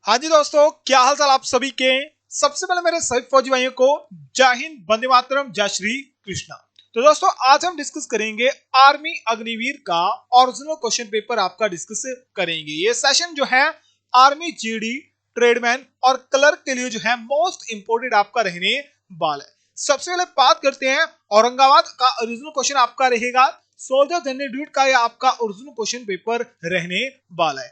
हाँ जी दोस्तों, क्या हाल चाल आप सभी के। सबसे पहले मेरे सभी फौजी भाइयों को जय हिंद, वंदे मातरम, जय श्री कृष्णा। तो दोस्तों आज हम डिस्कस करेंगे आर्मी अग्निवीर का ओरिजिनल क्वेश्चन पेपर आपका डिस्कस करेंगे। ये सेशन जो है आर्मी जीडी, ट्रेडमैन और क्लर्क के लिए जो है मोस्ट इंपोर्टेंट आपका रहने वाला है। सबसे पहले बात करते हैं औरंगाबाद का ओरिजिनल क्वेश्चन आपका रहेगा। सोल्जर जनरल ड्यूटी का ये आपका ओरिजिनल क्वेश्चन पेपर रहने वाला है।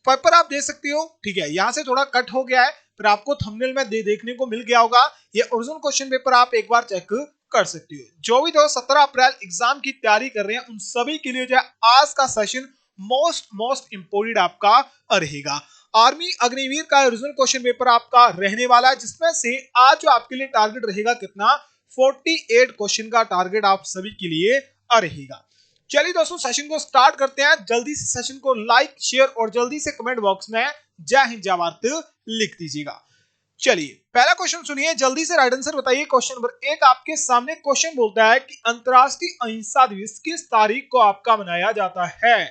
पेपर आप दे सकते हो, ठीक है। यहाँ से थोड़ा कट हो गया है, पर आपको थंबनेल में देखने को मिल गया होगा। ये ओरिजिनल क्वेश्चन पेपर आप एक बार चेक कर सकते हो। जो भी 17 अप्रैल एग्जाम की तैयारी कर रहे हैं उन सभी के लिए जो है आज का सेशन मोस्ट इंपोर्टेंट आपका रहेगा। आर्मी अग्निवीर का ओरिजिनल क्वेश्चन पेपर आपका रहने वाला है, जिसमें से आज जो आपके लिए टारगेट रहेगा कितना, 48 क्वेश्चन का टारगेट आप सभी के लिए रहेगा। चलिए दोस्तों सेशन को स्टार्ट करते हैं। जल्दी से सेशन को लाइक, शेयर और जल्दी से कमेंट बॉक्स में जय हिंद जय भारत लिख दीजिएगा। चलिए पहला क्वेश्चन सुनिए, जल्दी से राइट आंसर बताइए। क्वेश्चन नंबर 1 आपके सामने क्वेश्चन बोलता है कि अंतरराष्ट्रीय अहिंसा दिवस किस तारीख को आपका मनाया जाता है।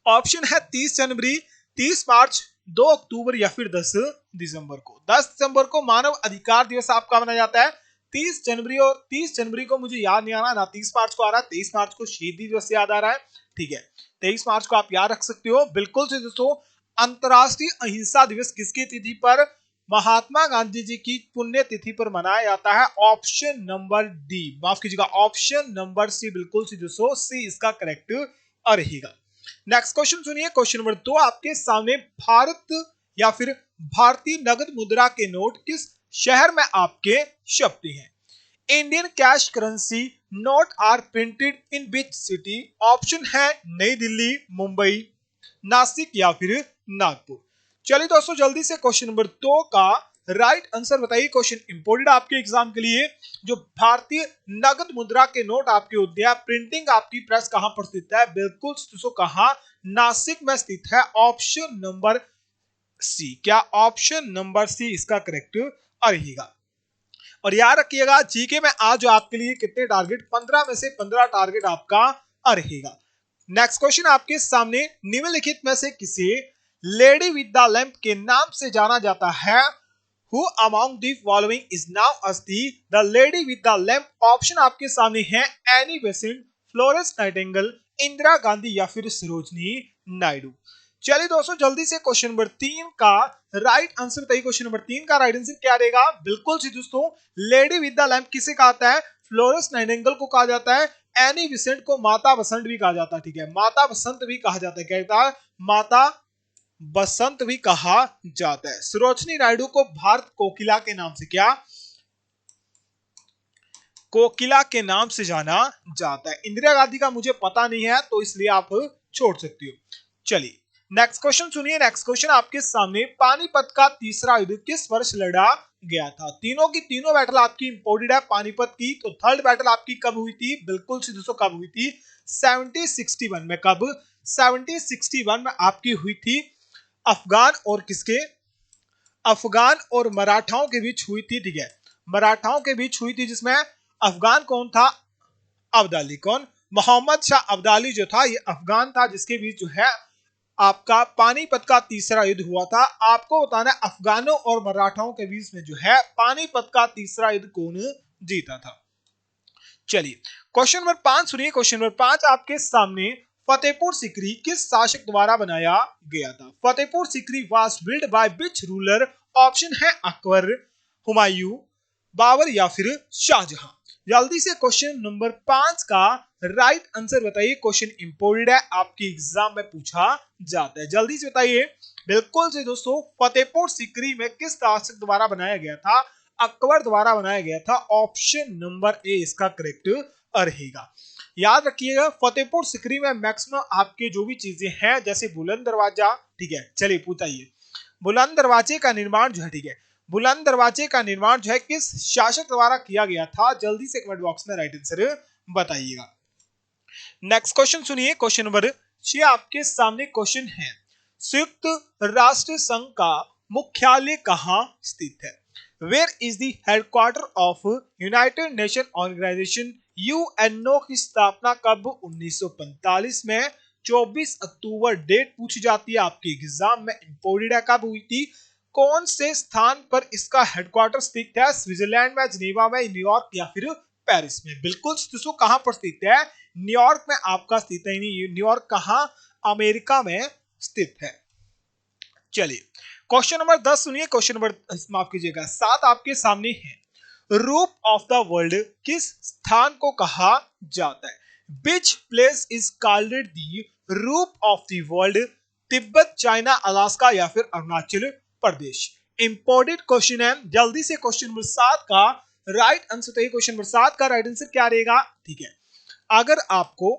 ऑप्शन है 30 जनवरी, 30 मार्च, 2 अक्टूबर या फिर 10 दिसंबर को। 10 दिसंबर को मानव अधिकार दिवस आपका मनाया जाता है। 30 जनवरी और 30 जनवरी को मुझे याद नहीं आ रहा, ना 30 मार्च को आ रहा है, 23 मार्च को शहीद दिवस याद आ रहा है, ठीक है। 23 मार्च को आप याद रख सकते हो। बिल्कुल से दोस्तों, अंतरराष्ट्रीय अहिंसा दिवस किसकी तिथि पर, महात्मा गांधी जी की पुण्य तिथि पर मनाया जाता है। ऑप्शन नंबर डी, माफ कीजिएगा, ऑप्शन नंबर सी, बिल्कुल से दोस्तों सी इसका करेक्ट रहेगा। नेक्स्ट क्वेश्चन सुनिए, क्वेश्चन नंबर 2 आपके सामने, भारत या फिर भारतीय नगद मुद्रा के नोट किस शहर में आपके छपते हैं। Indian cash currency note are printed in which city. Option है नई दिल्ली, मुंबई, नासिक या फिर नागपुर। चलिए दोस्तों जल्दी से क्वेश्चन नंबर 2 का राइट आंसर बताइए। क्वेश्चन इंपोर्टेंट आपके एग्जाम के लिए। जो भारतीय नगद मुद्रा के नोट आपके होते हैं, प्रिंटिंग आपकी प्रेस कहां पर स्थित है, बिल्कुल दोस्तों कहां, नासिक में स्थित है। ऑप्शन नंबर सी, क्या ऑप्शन नंबर सी इसका करेक्ट रहेगा। और याद रखिएगा जीके में आज जो आपके लिए कितने टारगेट, 15 में से 15 टारगेट आपका रहेगा। नेक्स्ट क्वेश्चन आपके सामने, निम्नलिखित में से किसे लेडी विद द लैंप के नाम से जाना जाता है। Who among the following is now as the lady with the lamp। Option आपके सामने है Annie Besant, Florence Nightingale, Indira Gandhi या फिर सरोजनी नायडू। चलिए दोस्तों जल्दी से क्वेश्चन नंबर 3 का राइट आंसर बताइए। क्वेश्चन नंबर 3 का राइट आंसर क्या रहेगा। बिल्कुल सी दोस्तों, लेडी विद द लैंप किसे कहा जाता है, फ्लोरेंस नाइटिंगेल को कहा जाता है। एनी बेसेंट को माता बसंत भी कहा जाता है, ठीक है, माता बसंत भी कहा जाता है। क्या कहता है, माता बसंत भी कहा जाता है। सरोजनी नायडू को भारत कोकिला के नाम से, क्या कोकिला के नाम से जाना जाता है। इंदिरा गांधी का मुझे पता नहीं है तो इसलिए आप छोड़ सकती हो। चलिए नेक्स्ट क्वेश्चन सुनिए। नेक्स्ट क्वेश्चन आपके सामने, पानीपत का तीसरा युद्ध किस वर्ष लड़ा गया था। तीनों की तीनों बैटल आपकी इंपोर्टेड है। पानीपत की तो थर्ड बैटल आपकी कब हुई थी, बिल्कुल सी दोस्तों कब हुई थी, 1761 में। कब, 1761 में आपकी हुई थी। अफगान और किसके, अफगान और मराठाओं के बीच हुई थी, ठीक है, मराठाओं के बीच हुई थी, जिसमें अफगान कौन था, अब्दाली। कौन, मोहम्मद शाह अब्दाली जो था ये अफगान था, जिसके बीच जो है आपका पानीपत का तीसरा युद्ध हुआ था। आपको बताना है अफगानों और मराठाओं के बीच में जो है पानीपत का तीसरा युद्ध कौन जीता था। चलिए क्वेश्चन नंबर 5 सुनिए। क्वेश्चन नंबर 5 आपके सामने, फतेहपुर सिकरी किस शासक द्वारा बनाया गया था। Fatehpur Sikri was build by which ruler. Option है अकबर, हुमायूं, बाबर या फिर शाहजहां। जल्दी से क्वेश्चन नंबर 5 का राइट आंसर बताइए। क्वेश्चन इंपोर्टेंट है, आपके एग्जाम में पूछा जाता है, जल्दी से बताइए। बिल्कुल से दोस्तों, फतेहपुर सिकरी में किस शासक द्वारा बनाया गया था, अकबर द्वारा बनाया गया था। ऑप्शन नंबर ए इसका करेक्ट रहेगा। याद रखिएगा फतेहपुर सिकरी में मैक्सिमम आपके जो भी चीजें हैं, जैसे बुलंद दरवाजा, ठीक है। चलिए पूछाइए, बुलंद दरवाजे का निर्माण जो है, ठीक है, बुलंद दरवाजे का निर्माण जो है किस शासक द्वारा किया गया था। जल्दी से कमेंट बॉक्स में राइट आंसर बताइएगा। नेक्स्ट क्वेश्चन सुनिए। क्वेश्चन नंबर 6 आपके सामने क्वेश्चन है, संयुक्त राष्ट्र संघ का मुख्यालय कहां स्थित है। Where is the headquarter of United Nation Organization. UNO की स्थापना कब, 1945 में 24 अक्टूबर डेट पूछी जाती है आपके एग्जाम में, इंपोर्टेड है। कब हुई थी, कौन से स्थान पर इसका हेडक्वार्टर स्थित है, स्विट्जरलैंड में, जिनेवा में, न्यूयॉर्क या फिर पेरिस में। बिल्कुल दोस्तों कहां पर स्थित है, न्यूयॉर्क में आपका स्थित है। नहीं, न्यूयॉर्क कहां, अमेरिका में स्थित है। चलिए क्वेश्चन नंबर 10 सुनिए, क्वेश्चन नंबर माफ कीजिएगा 7 आपके सामने है। रूप ऑफ द वर्ल्ड किस स्थान को कहा जाता है, which place is called the roof of the world, Tibet, China, Alaska या फिर अरुणाचल प्रदेश। इंपॉर्टेंट क्वेश्चन है, जल्दी से क्वेश्चन नंबर 7 का राइट आंसर बताइए। क्वेश्चन नंबर 7 का राइट आंसर क्या रहेगा, ठीक है। अगर आपको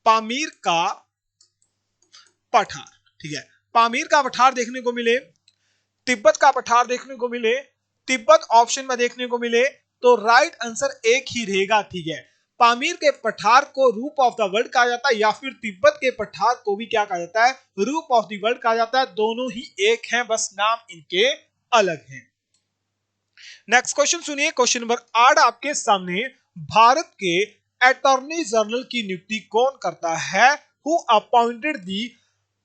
पामीर का पठार, ठीक है, पामीर का पठार देखने को मिले, तिब्बत का पठार देखने को मिले, तिब्बत ऑप्शन में देखने को मिले, तो राइट आंसर एक ही रहेगा, ठीक है। पामीर के पठार को रूप ऑफ द वर्ल्ड कहा जाता है या फिर तिब्बत के पठार को भी क्या कहा जाता है, रूप ऑफ द वर्ल्ड कहा जाता है। दोनों ही एक हैं, बस नाम इनके अलग हैं। नेक्स्ट क्वेश्चन सुनिए, क्वेश्चन नंबर 8 आपके सामने। भारत के अटॉर्नी जनरल की नियुक्ति कौन करता है, who appointed the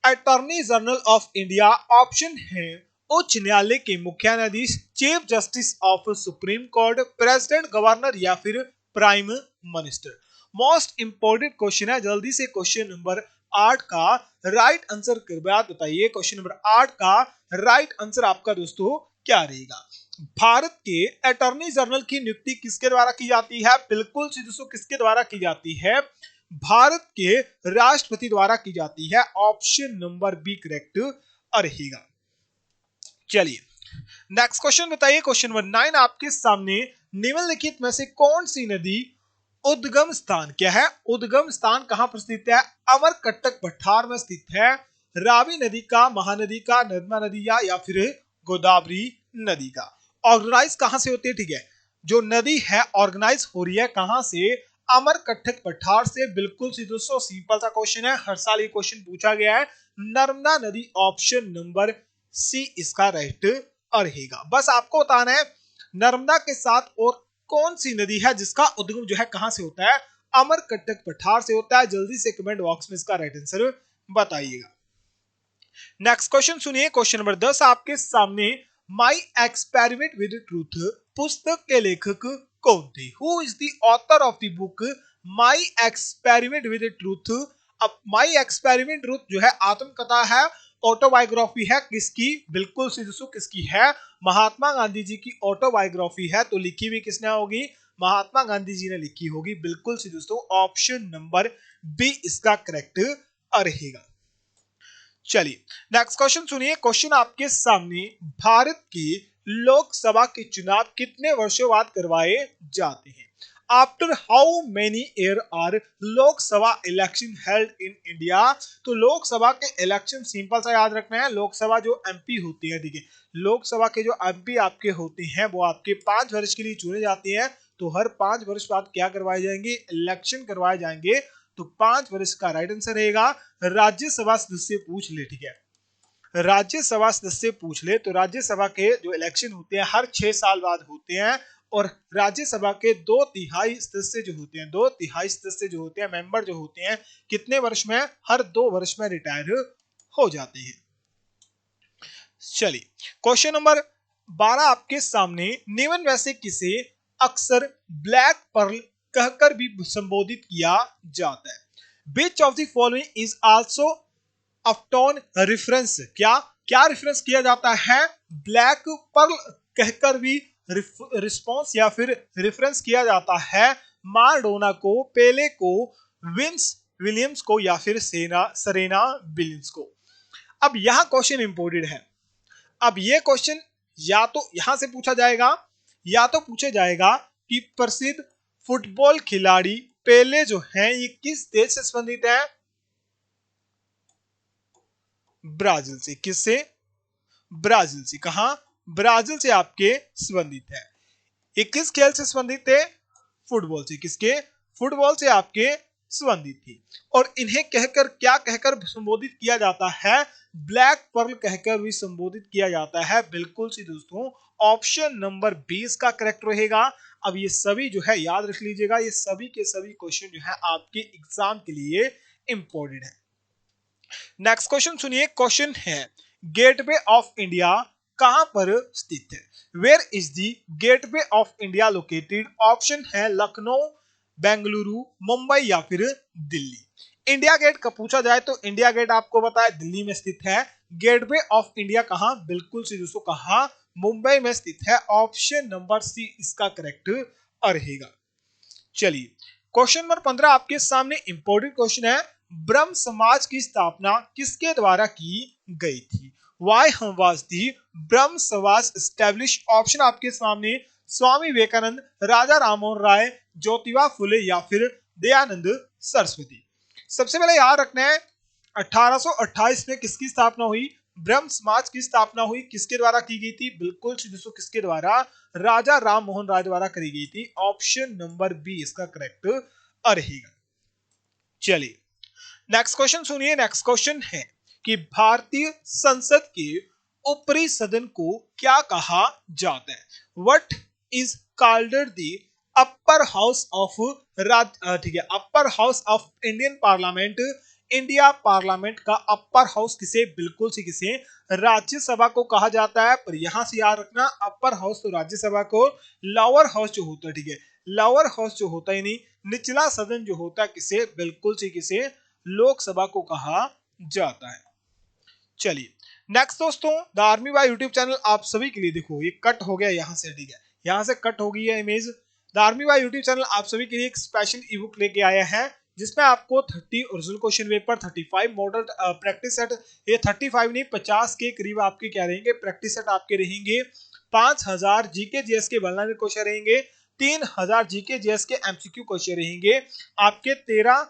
attorney general of India. Option है उच्च न्यायालय के मुख्य न्यायाधीश, chief justice of supreme court, president, governor या फिर prime minister. Most important question है, जल्दी से क्वेश्चन नंबर 8 का राइट आंसर कृपया बताइए। क्वेश्चन नंबर 8 का राइट आंसर आपका दोस्तों क्या रहेगा। भारत के अटॉर्नी जनरल की नियुक्ति किसके द्वारा की जाती है, बिल्कुल सी दोस्तों किसके द्वारा की जाती है, भारत के राष्ट्रपति द्वारा की जाती है। ऑप्शन नंबर बी करेक्ट रहेगा। चलिए नेक्स्ट क्वेश्चन बताइए, क्वेश्चन नंबर 9 आपके सामने। निम्नलिखित में से कौन सी नदी उद्गम स्थान क्या है, उद्गम स्थान कहां पर स्थित है, अमरकंटक पठार में स्थित है। रावी नदी का, महानदी का, नर्मदा नदी या फिर गोदावरी नदी का। ऑर्गेनाइज कहां से होती है, ठीक है, जो नदी है ऑर्गेनाइज हो रही है कहां से, अमरकंटक पठार से। बिल्कुल सी दोस्तों सिंपल सा क्वेश्चन है, हर साल ये क्वेश्चन पूछा गया है। नर्मदा नदी ऑप्शन नंबर सी इसका राइट रहेगा। बस आपको बताना है नर्मदा के साथ और कौन सी नदी है जिसका उद्गम जो है कहां से होता है, अमरकंटक पठार से होता है। जल्दी से कमेंट बॉक्स में इसका राइट आंसर बताइएगा। नेक्स्ट क्वेश्चन सुनिए, क्वेश्चन नंबर 10 आपके सामने। माई एक्सपेरिमेंट विद ट्रूथ पुस्तक के लेखक कौन थे, who is the author of the book my experiment with truth. अब माई एक्सपेरिमेंट ट्रूथ जो है आत्मकथा है, ऑटोबायोग्राफी है, किसकी, बिल्कुल सी दोस्तों किसकी है, महात्मा गांधी जी की ऑटोबायोग्राफी है। तो लिखी भी किसने होगी, महात्मा गांधी जी ने लिखी होगी। बिल्कुल सी दोस्तों ऑप्शन नंबर बी इसका करेक्ट रहेगा। चलिए नेक्स्ट क्वेश्चन सुनिए, क्वेश्चन आपके सामने। भारत की लोकसभा के चुनाव कितने वर्षों बाद करवाए जाते हैं, after how many year are Lok Sabha election held in India. तो लोकसभा के इलेक्शन सिंपल सा याद रखना है, लोकसभा जो एमपी होती है, ठीक है, लोकसभा के जो एमपी आपके होते हैं वो आपके 5 वर्ष के लिए चुने जाते हैं। तो हर 5 वर्ष बाद क्या करवाए जाएंगे, इलेक्शन करवाए जाएंगे। तो 5 वर्ष का राइट आंसर रहेगा। राज्यसभा सदस्य पूछ ले, ठीक है, राज्यसभा सदस्य पूछ ले तो राज्यसभा के जो इलेक्शन होते हैं हर 6 साल बाद होते हैं। और राज्यसभा के 2/3 सदस्य जो होते हैं, 2/3 सदस्य जो होते हैं, मेंबर जो होते हैं, कितने वर्ष में, हर 2 वर्ष में रिटायर हो जाते हैं। चलिए क्वेश्चन नंबर 12 आपके सामने। निम्न में से किसे अक्सर ब्लैक पर्ल कहकर भी संबोधित किया जाता है, which of the following is also often reference. क्या क्या रेफरेंस किया जाता है, ब्लैक पर्ल कहकर भी रिस्पॉन्स या फिर रेफरेंस किया जाता है माराडोना को, पेले को, विंस विलियम्स को या फिर सेरेना विलियम्स को। अब यहां क्वेश्चन इंपोर्टेंट है। अब ये क्वेश्चन या तो यहां से पूछा जाएगा या तो पूछा जाएगा कि प्रसिद्ध फुटबॉल खिलाड़ी पेले जो हैं ये किस देश से संबंधित है, ब्राजील से। किससे, ब्राजील से। कहां, ब्राजील से आपके संबंधित है। ये किस खेल से संबंधित है, फुटबॉल से। किसके, फुटबॉल से आपके सुगंधित थी। और इन्हें कहकर क्या कहकर संबोधित किया जाता है? ब्लैक पर्ल कहकर भी संबोधित किया जाता है। बिल्कुल सी दोस्तों ऑप्शन नंबर 20 का करेक्ट रहेगा। अब ये सभी जो है याद रख लीजिएगा, ये सभी के सभी क्वेश्चन जो है आपके एग्जाम के लिए इंपॉर्टेंट है। नेक्स्ट क्वेश्चन सुनिए। क्वेश्चन है गेटवे ऑफ इंडिया कहां पर स्थित है? Where is the gateway of India located? Option है लखनऊ, बेंगलुरु, मुंबई या फिर दिल्ली। इंडिया गेट का पूछा जाए तो इंडिया गेट आपको पता है दिल्ली में स्थित है। गेटवे ऑफ इंडिया कहां? बिल्कुल सी दोस्तों कहां? मुंबई में स्थित है। ऑप्शन नंबर सी इसका करेक्ट रहेगा। चलिए क्वेश्चन नंबर 15 आपके सामने इंपॉर्टेंट क्वेश्चन है। ब्रह्म समाज की स्थापना किसके द्वारा की गई थी? Why was the ब्रह्म समाज established? ऑप्शन आपके सामने स्वामी विवेकानंद, राजा राममोहन राय, ज्योतिबा फुले या फिर दयानंद सरस्वती। सबसे पहले याद रखना है 1828 में किसकी स्थापना हुई? ब्रह्म समाज की स्थापना हुई। किसके द्वारा की गई थी? बिल्कुल दोस्तों किसके द्वारा? राजा राम मोहन राय द्वारा करी गई थी। ऑप्शन नंबर बी इसका करेक्ट रहेगा। चलिए नेक्स्ट क्वेश्चन सुनिए। नेक्स्ट क्वेश्चन है कि भारतीय संसद के ऊपरी सदन को क्या कहा जाता है? What is called the upper house of ठीक है upper house of Indian parliament? India parliament का अपर हाउस किसे? बिल्कुल से किसे? राज्यसभा को कहा जाता है। पर यहां से याद रखना अपर हाउस तो राज्यसभा को, लोअर हाउस जो होता है ठीक है लोअर हाउस जो होता है नहीं निचला सदन जो होता है किसे? बिल्कुल से किसे? लोकसभा को कहा जाता है। चलिए नेक्स्ट दोस्तों the army boy YouTube channel आप सभी के लिए देखो ये कट हो गया यहां से, ठीक है यहां से कट हो गई है image. The army boy YouTube channel आप सभी के लिए एक स्पेशल ई बुक लेके आया है जिसमें आपको 30 original question paper, 35 model practice set, ये 35 नहीं 50 के करीब आपके क्या रहेंगे प्रैक्टिस सेट आपके रहेंगे। 5000 जीके जीएस के वनलाइनर क्वेश्चन रहेंगे। 3000 जीके जीएस के एमसीक्यू क्वेश्चन रहेंगे आपके। 13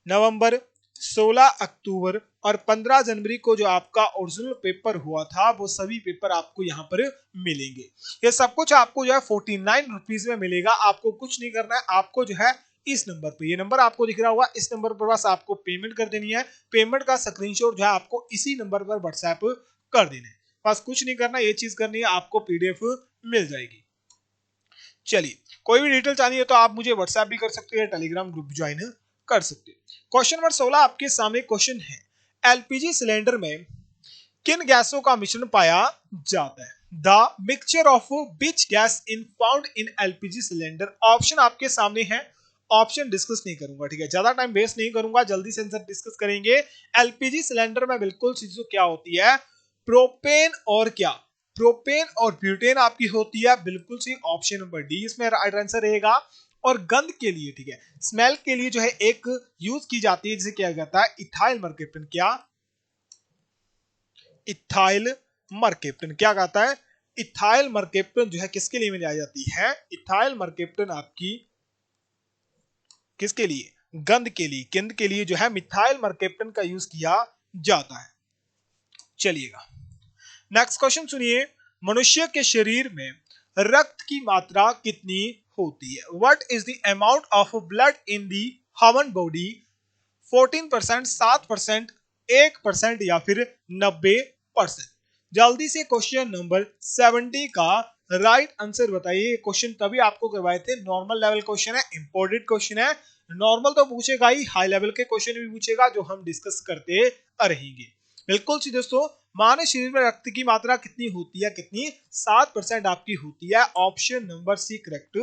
नवंबर, 16 अक्टूबर और 15 जनवरी को जो आपका ओरिजिनल पेपर हुआ था वो सभी पेपर आपको यहाँ पर मिलेंगे। ये सब कुछ आपको जो है 49 रुपीज में मिलेगा। आपको कुछ नहीं करना है, आपको जो है इस नंबर पे, ये नंबर आपको दिख रहा होगा, इस नंबर पर बस आपको पेमेंट कर देनी है। पेमेंट का स्क्रीनशॉट जो है आपको इसी नंबर पर व्हाट्सएप कर देना है। बस कुछ नहीं करना, ये चीज करनी है, आपको पीडीएफ मिल जाएगी। चलिए कोई भी डिटेल चाहिए तो आप मुझे व्हाट्सएप भी कर सकते हैं, टेलीग्राम ग्रुप ज्वाइन कर सकते हैं। क्वेश्चन नंबर 16 आपके सामने क्वेश्चन है एलपीजी सिलेंडर में किन गैसों का मिश्रण पाया जाता है? The mixture of which gas in found in LPG cylinder. Option आपके सामने है, ऑप्शन डिस्कस नहीं करूंगा, ठीक है ज्यादा टाइम वेस्ट नहीं करूंगा, जल्दी से आंसर डिस्कस करेंगे। एलपीजी सिलेंडर में बिल्कुल चीजों क्या होती है? प्रोपेन और क्या? प्रोपेन और ब्यूटेन आपकी होती है। बिल्कुल सी ऑप्शन नंबर डी इसमें राइट आंसर रहेगा। और गंध के लिए ठीक है स्मेल के लिए जो है एक यूज की जाती है जिसे क्या जाता है इथाइल मरकैप्टन। क्या? इथाइल मरकैप्टन क्या कहता है? इथाइल मरकैप्टन जो है किसके लिए मिलाई जाती है? इथाइल मरकैप्टन आपकी किसके लिए? गंध के लिए, गंध के लिए जो है मिथाइल मरकैप्टन का यूज किया जाता है। चलिएगा नेक्स्ट क्वेश्चन सुनिए। मनुष्य के शरीर में रक्त की मात्रा कितनी होती है? What is the amount of blood in the human body? 14%, 7%, 1% या फिर 90%। जल्दी से क्वेश्चन नंबर 70 का राइट आंसर बताइए। क्वेश्चन तभी आपको करवाए थे, नॉर्मल लेवल क्वेश्चन है, इंपॉर्टेंट क्वेश्चन है। नॉर्मल तो पूछेगा ही, हाई लेवल के क्वेश्चन भी पूछेगा जो हम डिस्कस करते रहेंगे। बिल्कुल सी दोस्तों मानव शरीर में रक्त की मात्रा कितनी होती है? कितनी? 7% आपकी होती है। ऑप्शन नंबर सी करेक्ट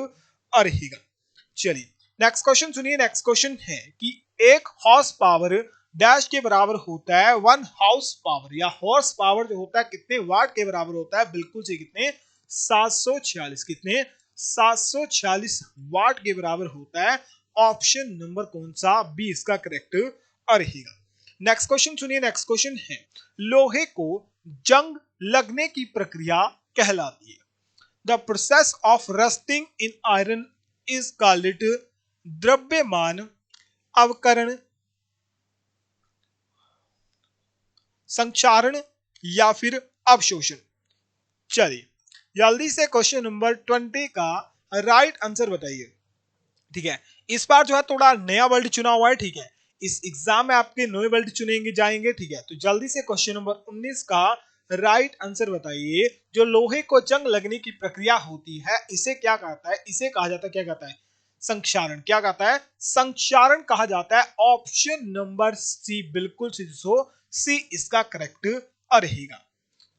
रहेगा। चलिए नेक्स्ट क्वेश्चन सुनिए। नेक्स्ट क्वेश्चन है कि एक हॉर्स पावर डैश के बराबर होता है 1 हाउस पावर, या हॉर्स पावर जो होता है कितने वाट के बराबर होता है? बिल्कुल से कितने? 746। कितने? 746 वाट के बराबर होता है। ऑप्शन नंबर कौन सा? बी इसका करेक्ट रहेगा। नेक्स्ट क्वेश्चन सुनिए। नेक्स्ट क्वेश्चन है लोहे को जंग लगने की प्रक्रिया कहलाती है। The process of rusting in iron is called द्रव्यमान, अवकरण, संक्षारण या फिर अवशोषण। चलिए जल्दी से क्वेश्चन नंबर 20 का राइट आंसर बताइए। ठीक है, इस बार जो है थोड़ा नया वर्ड चुना हुआ है। ठीक है, इस एग्जाम में आपके नए वर्ड चुनेंगे जाएंगे। ठीक है, तो जल्दी से क्वेश्चन नंबर 19 का राइट आंसर बताइए। जो लोहे को जंग लगने की प्रक्रिया होती है इसे क्या कहता है? इसे कहा जाता है, क्या कहता है? संक्षारण। क्या कहता है? संक्षारण कहा जाता है। ऑप्शन नंबर सी, बिल्कुल सी इसका करेक्ट रहेगा।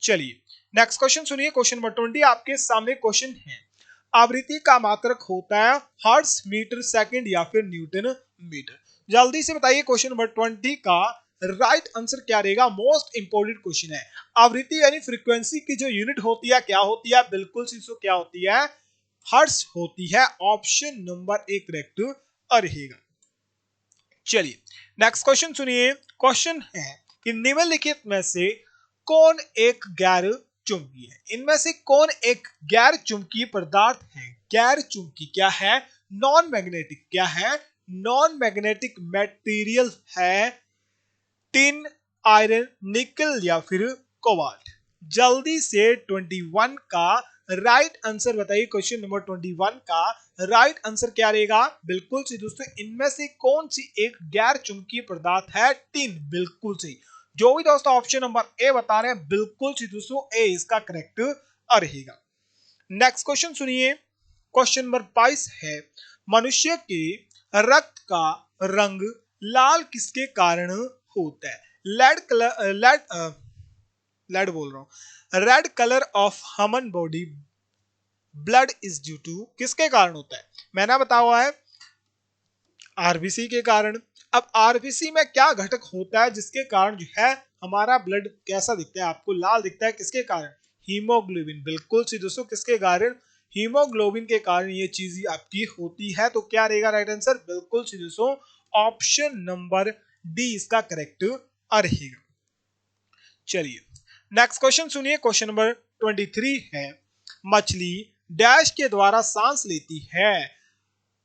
चलिए नेक्स्ट क्वेश्चन सुनिए। क्वेश्चन नंबर 20 आपके सामने क्वेश्चन है। आवृत्ति का मात्रक होता है हर्ट्ज, मीटर सेकंड या फिर न्यूटन मीटर। जल्दी से बताइए क्वेश्चन नंबर 20 का राइट आंसर क्या रहेगा? मोस्ट इंपोर्टेंट क्वेश्चन है। आवृत्ति यानी फ्रीक्वेंसी की जो यूनिट होती है क्या होती है? बिल्कुल सीसो क्या होती है? हर्ट्ज होती है। ऑप्शन नंबर एक करेक्ट रहेगा। चलिए नेक्स्ट क्वेश्चन सुनिए। क्वेश्चन है कि निम्नलिखित में से कौन एक गैर चुंबकीय है? इनमें से कौन एक गैर चुंबकीय पदार्थ है? गैर चुंबकीय क्या है? नॉन मैग्नेटिक क्या है? नॉन मैग्नेटिक मटेरियल है। टिन, आयरन, निकल या फिर कोबाल्ट। जल्दी से 21 का राइट आंसर बताइए। क्वेश्चन नंबर 21 का राइट आंसर क्या रहेगा? बिल्कुल सही दोस्तों, इनमें से कौन सी एक गैर चुंबकीय पदार्थ है? टिन, बिल्कुल सही। जो भी दोस्तों ऑप्शन नंबर ए बता रहे हैं बिल्कुल सही दोस्तों, ए इसका करेक्ट रहेगा। नेक्स्ट क्वेश्चन सुनिए। क्वेश्चन नंबर 22 है। मनुष्य के रक्त का रंग लाल किसके कारण होता है? लेड कलर, लेड बोल रहा हूं, red colour of human body blood is due to किसके कारण होता है? मैंने बताया हुआ है आरबीसी के कारण। अब आरबीसी में क्या घटक होता है जिसके कारण जो है हमारा ब्लड कैसा दिखता है, आपको लाल दिखता है? किसके कारण? हीमोग्लोबिन, बिल्कुल सी दोस्तों, किसके कारण? हीमोग्लोबिन के कारण ये चीज आपकी होती है। तो क्या रहेगा राइट आंसर? बिल्कुल सी दोस्तों, ऑप्शन नंबर डी इसका करेक्ट रहेगा। चलिए नेक्स्ट क्वेश्चन सुनिए। क्वेश्चन नंबर 23 है। मछली डैश के द्वारा सांस लेती है।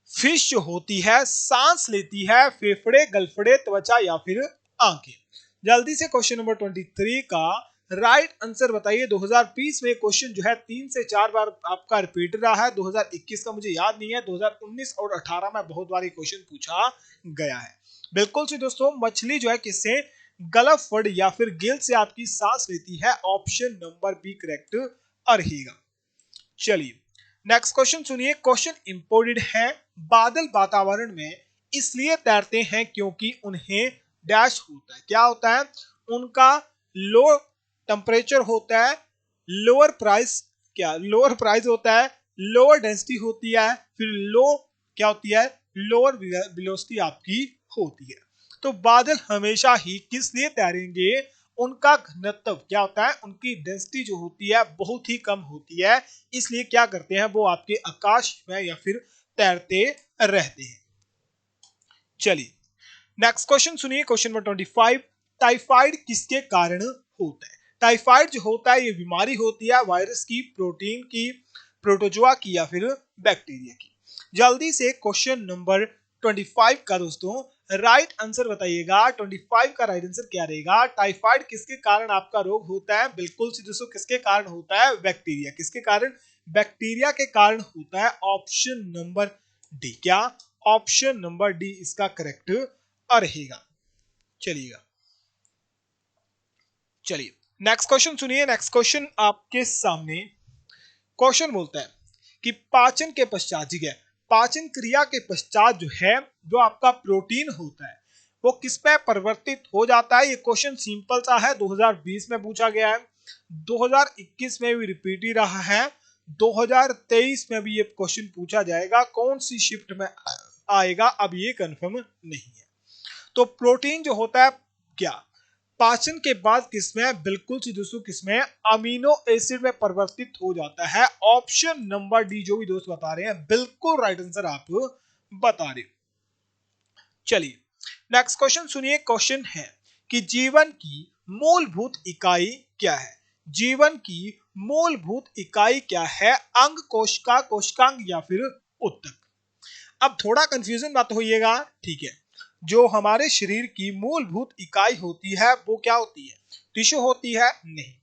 फिश जो होती है सांस लेती है फेफड़े, गलफड़े, त्वचा या फिर आंखें। जल्दी से क्वेश्चन नंबर 23 का राइट आंसर बताइए। 2020 में क्वेश्चन जो है 3 से 4 बार आपका रिपीट रहा है। 2021 का मुझे याद नहीं है, 2019 और 18 में बहुत बार क्वेश्चन पूछा गया है। बिल्कुल सी दोस्तों, मछली जो है किससे? गलफड़ या फिर गिल से आपकी सांस लेती है। ऑप्शन नंबर बी करेक्ट रहेगा। चलिए नेक्स्ट क्वेश्चन सुनिए। क्वेश्चन इंपोर्टेंट है। बादल वातावरण में इसलिए तैरते हैं क्योंकि उन्हें डैश होता है। क्या होता है? उनका लो टेम्परेचर होता है, लोअर प्राइस, क्या लोअर प्राइस होता है, लोअर डेंसिटी होती है, फिर लो क्या होती है? लोअर वेलोसिटी आपकी होती है। तो बादल हमेशा ही किस लिए तैरेंगे? उनका घनत्व क्या होता है? उनकी डेंसिटी जो होती है बहुत ही कम होती है, इसलिए क्या करते हैं वो आपके आकाश में या फिर तैरते रहते हैं। चलिए नेक्स्ट क्वेश्चन सुनिए। Question number 25। टाइफाइड किसके कारण होता है? टाइफाइड जो होता है ये बीमारी होती है वायरस की, प्रोटीन की, प्रोटोजोआ की या फिर बैक्टीरिया की। जल्दी से क्वेश्चन नंबर 25 का दोस्तों राइट आंसर बताइएगा। 25 का राइट आंसर क्या रहेगा? टाइफाइड किसके कारण आपका रोग होता है? बिल्कुल से दोस्तों, किसके कारण होता है? बैक्टीरिया। किसके कारण? बैक्टीरिया के कारण होता है। ऑप्शन नंबर डी, क्या? ऑप्शन नंबर डी इसका करेक्ट रहेगा। चलिएगा, चलिए नेक्स्ट क्वेश्चन सुनिए। नेक्स्ट क्वेश्चन आपके सामने क्वेश्चन बोलता है कि पाचन के पश्चात, ठीक है, पाचन क्रिया के पश्चात जो है जो आपका प्रोटीन होता है वो किस पे परिवर्तित हो जाता है? ये क्वेश्चन सिंपल सा है, 2020 में पूछा गया है, 2021 में भी रिपीट ही रहा है, 2023 में भी ये क्वेश्चन पूछा जाएगा। कौन सी शिफ्ट में आएगा अब ये कंफर्म नहीं है। तो प्रोटीन जो होता है क्या पाचन के बाद किसमें? बिल्कुल सी दोस्तों, किसमें? अमीनो एसिड में परिवर्तित हो जाता है। ऑप्शन नंबर डी जो भी दोस्त बता रहे हैं बिल्कुल राइट आंसर आप बता रहे। चलिए नेक्स्ट क्वेश्चन सुनिए। क्वेश्चन है कि जीवन की मूलभूत इकाई क्या है? जीवन की मूलभूत इकाई क्या है? अंग, कोशिका, कोशिकांग या फिर उत्तक। अब थोड़ा कंफ्यूजन मत होइएगा, ठीक है। जो हमारे शरीर की मूलभूत इकाई होती है वो क्या होती है? टिश्यू होती है? नहीं,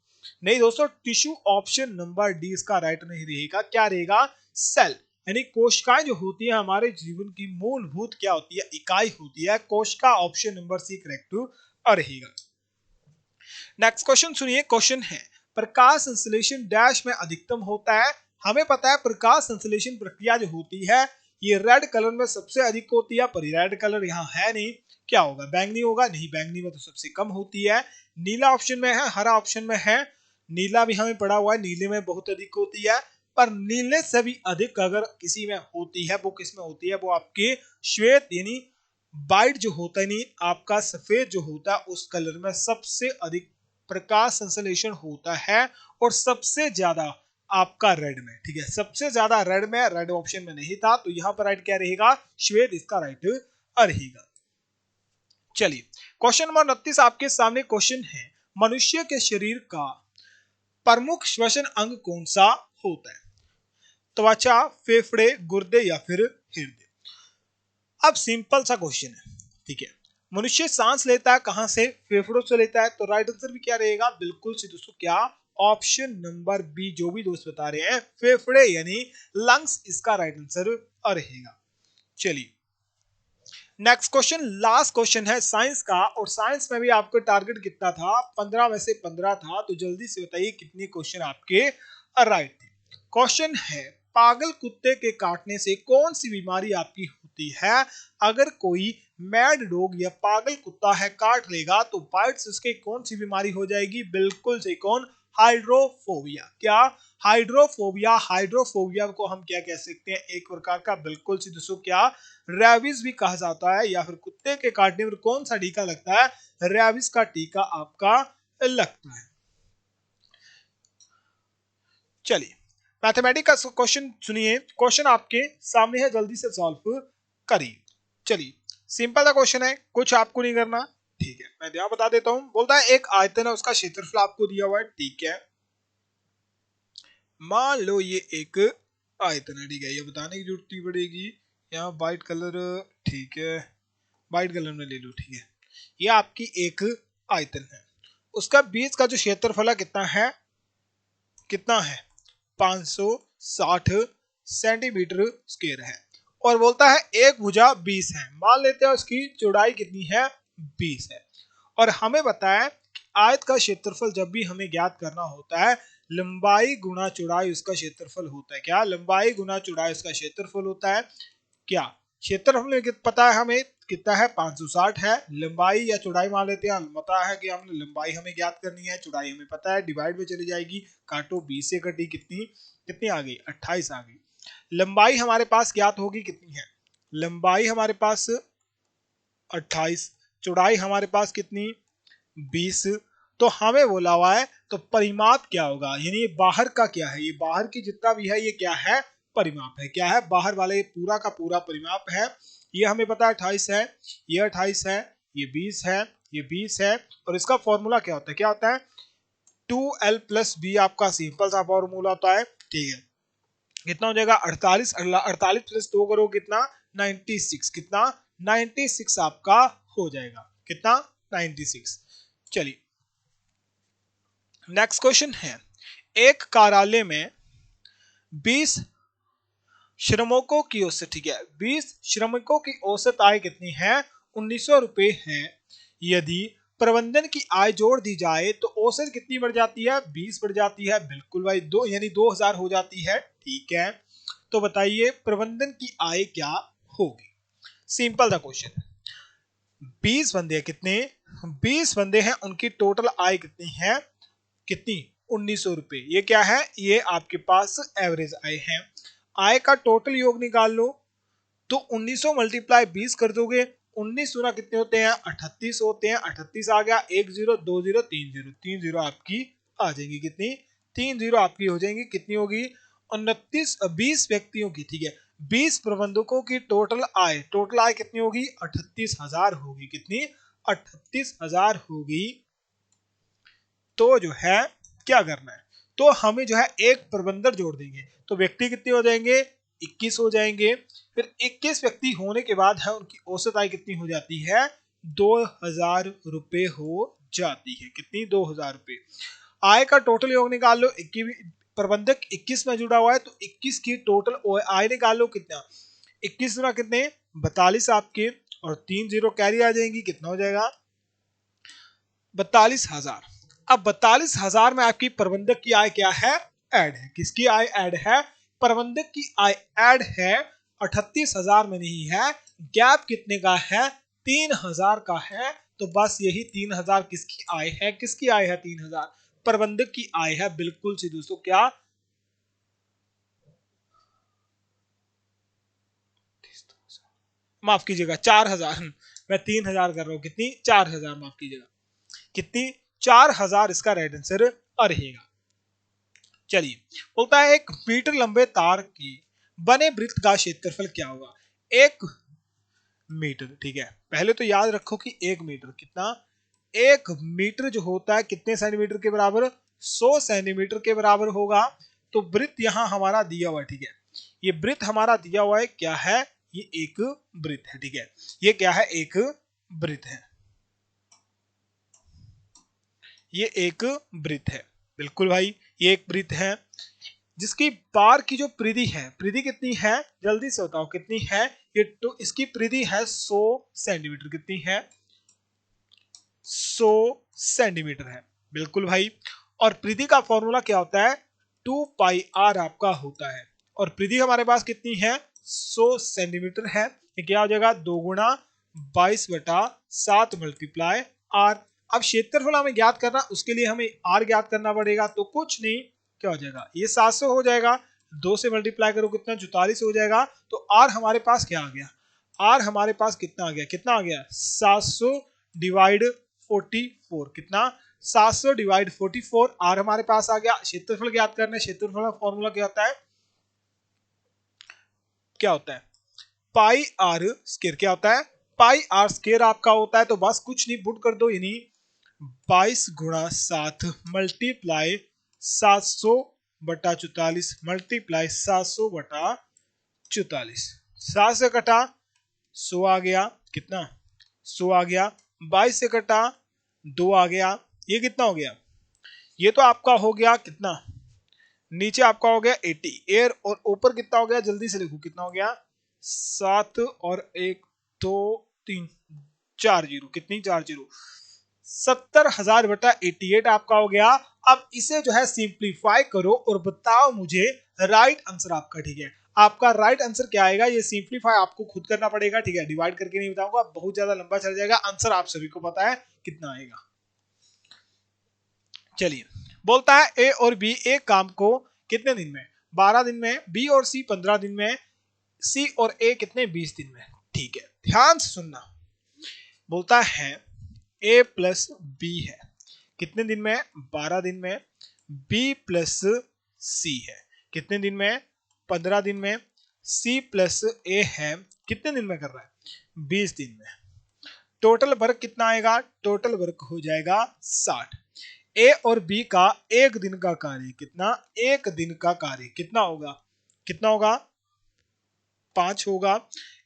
नहीं दोस्तों, टिश्यू ऑप्शन नंबर डी इसका राइट नहीं रहेगा। क्या रहेगा? सेल। यानी कोशिकाएं जो होती है हमारे जीवन की मूलभूत क्या होती है, इकाई होती है। कोशिका ऑप्शन नंबर सी करेक्ट रहेगा। नेक्स्ट क्वेश्चन सुनिए, क्वेश्चन है प्रकाश संश्लेषण डैश में अधिकतम होता है। हमें पता है प्रकाश संश्लेषण प्रक्रिया जो होती है ये रेड कलर में सबसे अधिक होती है, पर रेड कलर यहाँ है नहीं, क्या होगा, बैंगनी होगा, नहीं बैंगनी में तो सबसे कम होती है। नीला ऑप्शन में है, हरा ऑप्शन में है, नीला भी हमें पड़ा हुआ है, नीले में बहुत अधिक होती है, पर नीले से भी अधिक अगर किसी में होती है वो किस में होती है, वो आपके श्वेत यानी वाइट जो होता है, नहीं आपका सफेद जो होता है उस कलर में सबसे अधिक प्रकाश संश्लेषण होता है, और सबसे ज्यादा आपका रेड में, ठीक है, सबसे ज्यादा रेड में, रेड ऑप्शन में नहीं था तो यहां पर राइट क्या रहेगा, श्वेत इसका राइट रहेगा। चलिए क्वेश्चन नंबर 29 आपके सामने क्वेश्चन है, मनुष्य के शरीर का प्रमुख श्वसन अंग कौन सा होता है, त्वचा, फेफड़े, गुर्दे या फिर हृदय। अब सिंपल सा क्वेश्चन है, ठीक है, मनुष्य सांस लेता है कहां से, फेफड़ों से लेता है, तो राइट आंसर भी क्या रहेगा, बिल्कुल सी दोस्तों क्या, ऑप्शन नंबर बी, जो भी दोस्त बता रहे हैं फेफड़े यानी लंग्स इसका राइट आंसर रहेगा। चलिए नेक्स्ट क्वेश्चन, लास्ट क्वेश्चन है साइंस का, और साइंस में भी आपको टारगेट कितना था, 15 में से 15 था, तो जल्दी से बताइए कितने क्वेश्चन आपके राइट थे। क्वेश्चन है पागल कुत्ते के काटने से कौन सी बीमारी आपकी होती है। अगर कोई मैड डॉग या पागल कुत्ता है काट लेगा तो बाइट से उसके कौन सी बीमारी हो जाएगी, बिल्कुल से कौन, हाइड्रोफोबिया। क्या, हाइड्रोफोबिया। हाइड्रोफोबिया को हम क्या कह सकते हैं, एक प्रकार का बिल्कुल सी दोस्तों क्या, रेबीज भी कहा जाता है, या फिर कुत्ते के काटने पर कौन सा टीका लगता है, रेबीज का टीका आपका लगता है। चलिए मैथमेटिक्स का क्वेश्चन सुनिए, क्वेश्चन आपके सामने है, जल्दी से सॉल्व करिए। चलिए सिंपल सा क्वेश्चन है, कुछ आपको नहीं करना, ठीक है, मैं यहाँ बता देता हूँ। बोलता है एक आयतन है, उसका क्षेत्रफल आपको दिया हुआ है, ठीक है, मान लो ये एक आयतन है, ठीक है, ये बताने की जरूरत नहीं पड़ेगी, यहाँ व्हाइट कलर, ठीक है, व्हाइट कलर में ले लो, ठीक है, ये आपकी एक आयतन है, उसका बीच का जो क्षेत्रफल है कितना है 560 सेंटीमीटर स्क्वायर है, और बोलता है एक भुजा 20 है, मान लेते हैं उसकी चौड़ाई कितनी है 20 है, और हमें बताया कि आयत का क्षेत्रफल जब भी हमें ज्ञात करना होता है लंबाई गुना चौड़ाई उसका क्षेत्रफल होता है, क्या, लंबाई गुना चौड़ाई उसका क्षेत्रफल होता है, क्या, क्षेत्रफल में पता है हमें कितना है 560 है, लंबाई या चौड़ाई मान लेते हैं, पता है कि हमने लंबाई हमें ज्ञात करनी है, चौड़ाई हमें पता है, डिवाइड में चली जाएगी, काटो 20 से कटी, कितनी आ गई 28 आ गई, लंबाई हमारे पास ज्ञात होगी कितनी है, लंबाई हमारे पास 28, चौड़ाई हमारे पास कितनी 20, तो हमें बोला हुआ है तो परिमाप क्या होगा, यानी बाहर का क्या है, ये बाहर की जितना भी है ये क्या है, परिमाप है, क्या है, बाहर वाले ये पूरा का पूरा परिमाप है, ये हमें पता है 28 है, ये 28 है, ये 20 है, ये 20 है, और इसका फॉर्मूला क्या होता है, क्या होता है 2l + b, आपका सिंपल सा फॉर्मूला होता है, ठीक है, कितना हो जाएगा 48, 48 + 2 करो कितना 96, कितना 96 आपका हो जाएगा, कितना 96। चलिए नेक्स्ट क्वेश्चन है, एक कार्यालय में 20 श्रमिकों की औसत, ठीक है, 20 श्रमिकों की औसत आय कितनी है 1900 रुपए है, यदि प्रबंधन की आय जोड़ दी जाए तो औसत कितनी बढ़ जाती है 20 बढ़ जाती है, बिल्कुल भाई, दो यानी 2000 हो जाती है, ठीक है, तो बताइए प्रबंधन की आय क्या होगी, सिंपल सा क्वेश्चन, 20 बंदे कितने, 20 बंदे हैं, उनकी टोटल आय कितनी है, कितनी 1900 रुपए, ये क्या है, ये आपके पास एवरेज आय है, आय का टोटल योग निकाल लो, तो 1900 × 20 कर दोगे, 19 गुना कितने होते हैं 38 होते हैं, 38 आ गया, 1 0 2 0 3 0, 3 0 आपकी आ जाएंगी, कितनी 3 0 आपकी हो जाएंगी, कितनी होगी 29, 20 व्यक्तियों की, ठीक है, 20 प्रबंधकों की टोटल आय कितनी होगी 38,000 होगी, कितनी 38,000 होगी। तो जो है क्या करना है, तो हमें जो है एक प्रबंधक जोड़ देंगे, तो व्यक्ति कितने हो जाएंगे 21 हो जाएंगे, फिर 21 व्यक्ति होने के बाद है उनकी औसत आय कितनी हो जाती है 2000 रुपए हो जाती है, कितनी 2000 रुपए, आय का टोटल योग निकाल लो, प्रबंधक 21 में जुड़ा हुआ है तो 21 की टोटल आय निकाल लो कितना, 21 गुना कितने 42 आपके, और 3 जीरो कैरी आ जाएंगी, कितना हो जाएगा 42,000। अब 42,000 में आपकी प्रबंधक की आय क्या है, ऐड है। किसकी आय ऐड है, प्रबंधक की आय ऐड है। 38,000 में नहीं है, गैप कितने का है 3,000 का है। तो बस यही 3,000 किसकी आय है, किसकी आय है 3,000 प्रबंधक की आय है। बिल्कुल सी दोस्तों, क्या माफ कीजिएगा 4,000, मैं 3,000 कर रहा हूं, कितनी 4,000, माफ कीजिएगा कितनी 4,000 इसका राइट आंसर रहेगा। चलिए, बोलता है 1 मीटर लंबे तार की बने वृत्त का क्षेत्रफल क्या होगा, 1 मीटर। ठीक है, पहले तो याद रखो कि 1 मीटर कितना, 1 मीटर जो होता है कितने सेंटीमीटर के बराबर, 100 सेंटीमीटर के बराबर होगा। तो वृत्त यहां हमारा दिया हुआ है। ठीक है, ये वृत्त हमारा दिया हुआ है, क्या है, ये एक वृत्त है। ठीक है, ये क्या है, एक वृत्त है, ये एक वृत्त है। बिल्कुल भाई, ये एक वृत्त है जिसकी पार की जो परिधि है, परिधि कितनी है, जल्दी से बताओ कितनी है, ये तो इसकी परिधि है 100 सेंटीमीटर, कितनी है 100 सेंटीमीटर है। बिल्कुल भाई, और परिधि का फॉर्मूला क्या होता है, 2 पाई आर आपका होता है, और परिधि हमारे पास कितनी है 100 सेंटीमीटर है। ये क्या हो जाएगा 2 गुना 22/7 मल्टीप्लाई आर। अब क्षेत्रफल हमें ज्ञात करना, उसके लिए हमें आर ज्ञात करना पड़ेगा। तो कुछ नहीं, क्या हो जाएगा, ये 700 हो जाएगा, 2 से मल्टीप्लाई करो कितना 44 हो जाएगा। तो आर हमारे पास क्या आ गया, आर हमारे पास कितना आ गया, कितना आ गया 700 डिवाइड 44, कितना 700 डिवाइड 44, आर हमारे पास आ गया। क्षेत्रफल ज्ञात करना है, क्षेत्रफल का फॉर्मूला क्या होता है, क्या होता है पाई आर स्क्वायर, क्या होता है पाई आर स्क्वायर आपका होता है। तो बस कुछ नहीं, पुट कर दो, यानी 22 गुणा 7 मल्टीप्लाई 700/44 मल्टीप्लाई 700/44, 7 से कटा 100 आ गया, कितना 100 आ गया, 22 से कटा 2 आ गया, ये कितना हो गया, ये तो आपका हो गया कितना, नीचे आपका हो गया 80 एयर, और ऊपर कितना हो गया, जल्दी से लिखो कितना हो गया 7 और 1 2 3 4 जीरो, कितनी 4 जीरो, 70,000/88 आपका हो गया। अब इसे जो है सिंप्लीफाई करो और बताओ मुझे राइट आंसर आपका। ठीक है, आपका राइट आंसर क्या आएगा, ये सिंप्लीफाई आपको खुद करना पड़ेगा। ठीक है, डिवाइड करके नहीं बताऊंगा, बहुत ज्यादा लंबा चल जाएगा। आंसर आप सभी को पता है कितना आएगा। चलिए, बोलता है ए और बी एक काम को कितने दिन में, 12 दिन में, बी और सी 15 दिन में, सी और ए कितने 20 दिन में। ठीक है, ध्यान से सुनना, बोलता है ए प्लस बी है कितने दिन में, 12 दिन में, बी प्लस सी है कितने दिन में, 15 दिन में, सी प्लस ए है कितने दिन में कर रहा है 20 दिन में। टोटल वर्क कितना आएगा, टोटल वर्क हो जाएगा 60। ए और बी का एक दिन का कार्य कितना, एक दिन का कार्य कितना होगा, कितना होगा 5 होगा।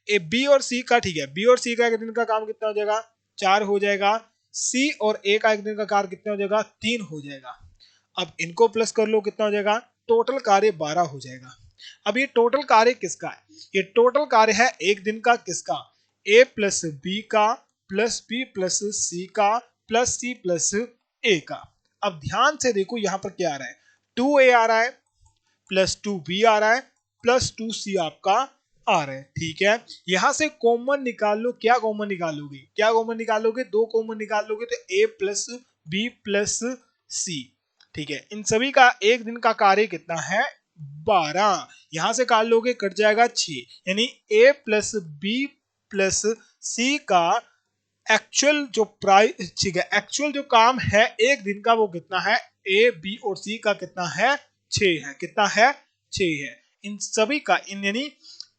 ए बी और सी का, ठीक है, बी और सी का एक दिन का काम कितना हो जाएगा 4 हो जाएगा। सी और ए का एक दिन का कार्य कितना हो जाएगा 3 हो जाएगा। अब इनको प्लस कर लो, कितना हो जाएगा, टोटल कार्य 12 हो जाएगा। अब ये टोटल कार्य किसका है, ये टोटल कार्य है एक दिन का, किसका, ए प्लस बी का प्लस बी प्लस सी का प्लस सी प्लस ए का। अब ध्यान से देखो यहां पर क्या आ रहा है, 2a आ रहा है प्लस 2b आ रहा है प्लस 2c आपका आ रहा है। ठीक है, यहां से कॉमन निकाल लो, क्या कॉमन निकालोगे, क्या कॉमन निकालोगे, 2 कॉमन निकाल लोगे तो a प्लस बी प्लस सी। ठीक है, इन सभी का एक दिन का कार्य कितना है 12, यहां से काट लोगे कट जाएगा 6, यानी a प्लस बी प्लस सी का एक्चुअल जो प्राइस, ठीक है, एक्चुअल जो काम है एक दिन का वो कितना है, ए बी और सी का कितना है 6 है, कितना है 6 है। इन सभी का यानी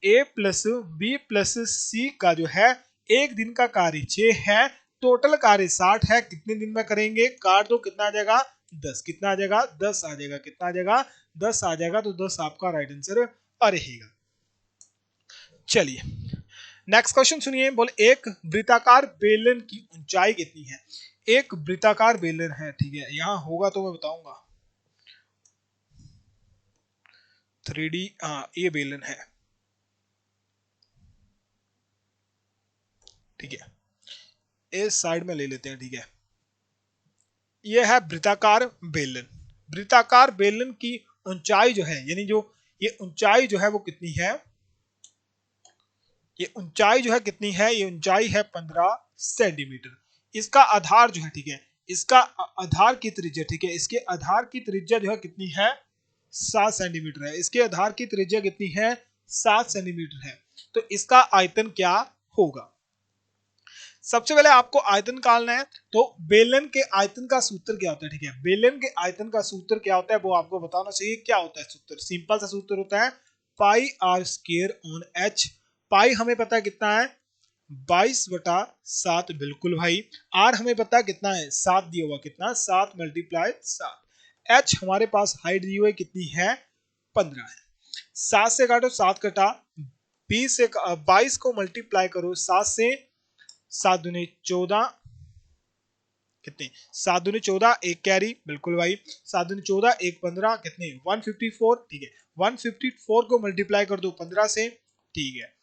ए प्लस बी प्लस सी का जो है एक दिन का कार्य 6 है, टोटल कार्य 60 है, कितने दिन में करेंगे, काट दो कितना आ जाएगा 10, कितना आ जाएगा 10 आ जाएगा, कितना आ जाएगा 10 आ जाएगा। तो 10 आपका राइट आंसर रहेगा। चलिए, नेक्स्ट क्वेश्चन सुनिए, बोले एक वृत्ताकार बेलन की ऊंचाई कितनी है, एक वृत्ताकार बेलन है, ठीक है, यहां होगा तो मैं बताऊंगा। 3D, हाँ ये बेलन है, ठीक है, इस साइड में ले लेते हैं, ठीक है। ये है वृत्ताकार बेलन। वृत्ताकार बेलन की ऊंचाई जो है, यानी जो ये ऊंचाई जो है वो कितनी है, ये ऊंचाई जो है कितनी है, ये ऊंचाई है 15 सेंटीमीटर। इसका आधार जो है, ठीक है, इसका आधार की त्रिज्या, ठीक है, इसके आधार की त्रिज्या जो है कितनी है, 7 सेंटीमीटर है। इसके आधार की त्रिज्या कितनी है, 7 सेंटीमीटर है। तो इसका आयतन क्या होगा। सबसे पहले आपको आयतन निकालना है, तो बेलन के आयतन का सूत्र क्या होता है, ठीक है, बेलन के आयतन का सूत्र क्या होता है वो आपको बताना चाहिए। क्या होता है सूत्र, सिंपल सा सूत्र होता है पाई आर स्क्वायर ऑन एच। पाई हमें पता है कितना है, 22/7, बिल्कुल भाई। आर हमें पता है कितना है, 7 दिया हुआ, कितना, 7 × 7। एच हमारे पास हाइट दी हुई कितनी है, 15 है। 7 से काटो, 7 कटा, 20 से 22 को मल्टीप्लाई करो 7 से, 7 दूनी 14, कितने, 7 दूनी 14, एक कैरी, बिल्कुल भाई, 7 दूनी 14, एक 15, कितने, 154, ठीक है। 154 को मल्टीप्लाई कर दो 15 से, ठीक है।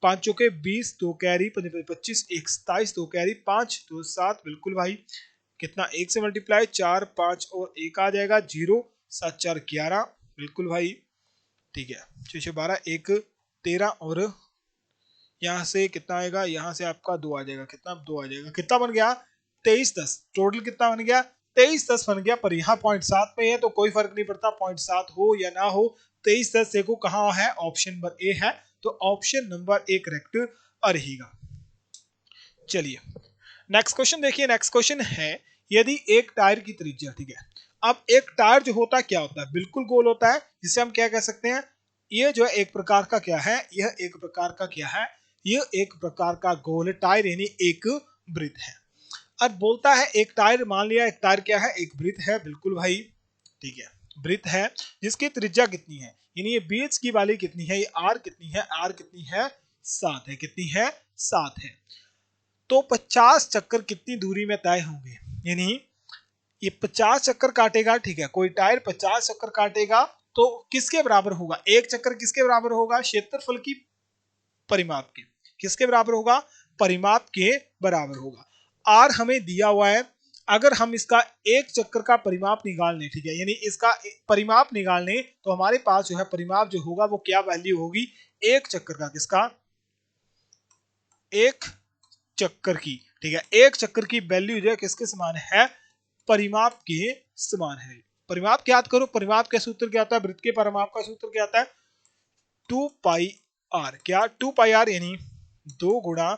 5 चौके 20, 2 कैरी, 25, 1 27, 2 कैरी, 5 2 7, बिल्कुल भाई। कितना, 1 से मल्टीप्लाई, 4 5 और 1 आ जाएगा, 0 7 4 11, बिल्कुल भाई, ठीक है। 6 6 12, 1 13 और यहाँ से कितना आएगा, यहाँ से आपका 2 आ जाएगा, कितना, 2 आ जाएगा, कितना बन गया, 23 10। टोटल कितना बन गया, 23 10 बन गया। पर यहाँ 0.7 में है तो कोई फर्क नहीं पड़ता, 0.7 हो या ना हो, 23 10 देखो कहाँ है, ऑप्शन नंबर ए है। तो ऑप्शन नंबर ए करेक्ट रहेगा। चलिए नेक्स्ट क्वेश्चन देखिए। नेक्स्ट क्वेश्चन है, यदि एक टायर की त्रिज्या, ठीक है, अब एक टायर जो होता है क्या होता है, बिल्कुल गोल होता है, जिसे हम क्या कह सकते हैं, ये जो है एक प्रकार का क्या है, यह एक प्रकार का क्या है, यह एक प्रकार का गोल टायर, यानी एक वृत्त है। अब बोलता है एक टायर, मान लिया एक टायर क्या है, एक वृत्त है, बिल्कुल भाई, ठीक है, वृत्त है जिसकी त्रिज्या कितनी है, यानी ये बीच की वाली कितनी है, ये आर कितनी है, आर कितनी है, 7 है, कितनी है, 7 है। तो 50 चक्कर कितनी दूरी में तय होंगे, यानी ये 50 चक्कर काटेगा, ठीक है, कोई टायर 50 चक्कर काटेगा तो किसके बराबर होगा, एक चक्कर किसके बराबर होगा, क्षेत्रफल की परिमाप के, किसके बराबर होगा, परिमाप के बराबर होगा। आर हमें दिया हुआ है, अगर हम इसका एक चक्कर का परिमाप निकाल लें, ठीक है, यानी इसका परिमाप निकाल लें तो हमारे पास जो है परिमाप जो होगा वो क्या वैल्यू होगी, एक चक्कर का, किसका, एक चक्कर की, ठीक है, एक चक्कर की वैल्यू जो है किसके समान है, परिमाप के समान है। परिमाप क्या याद करो, परिमाप का सूत्र क्या आता है, वृत्त के परिमाप का सूत्र क्या आता है, 2πr, क्या 2πr, यानी 2 ×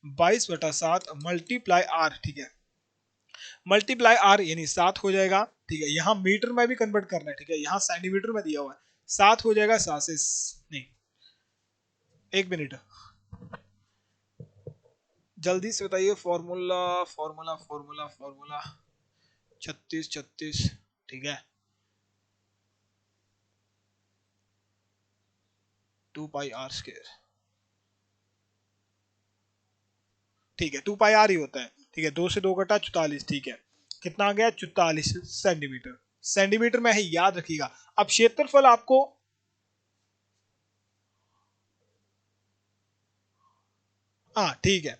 22/7 मल्टीप्लाई आर, ठीक है, मल्टीप्लाई आर यानी 7 हो जाएगा, ठीक है। यहाँ मीटर में भी कन्वर्ट करना है, ठीक है, यहाँ सेंटीमीटर में दिया हुआ है, 7 हो जाएगा, 7 से नहीं, एक मिनट जल्दी से बताइए, फॉर्मूला फॉर्मूला फॉर्मूला फॉर्मूला 36 36, ठीक है, 2πr², ठीक है, 2πr ही होता है, ठीक है, 2 से 2 कटा 44, ठीक है, कितना आ गया, 44 सेंटीमीटर, सेंटीमीटर में है, याद रखिएगा। अब क्षेत्रफल आपको, हाँ ठीक है,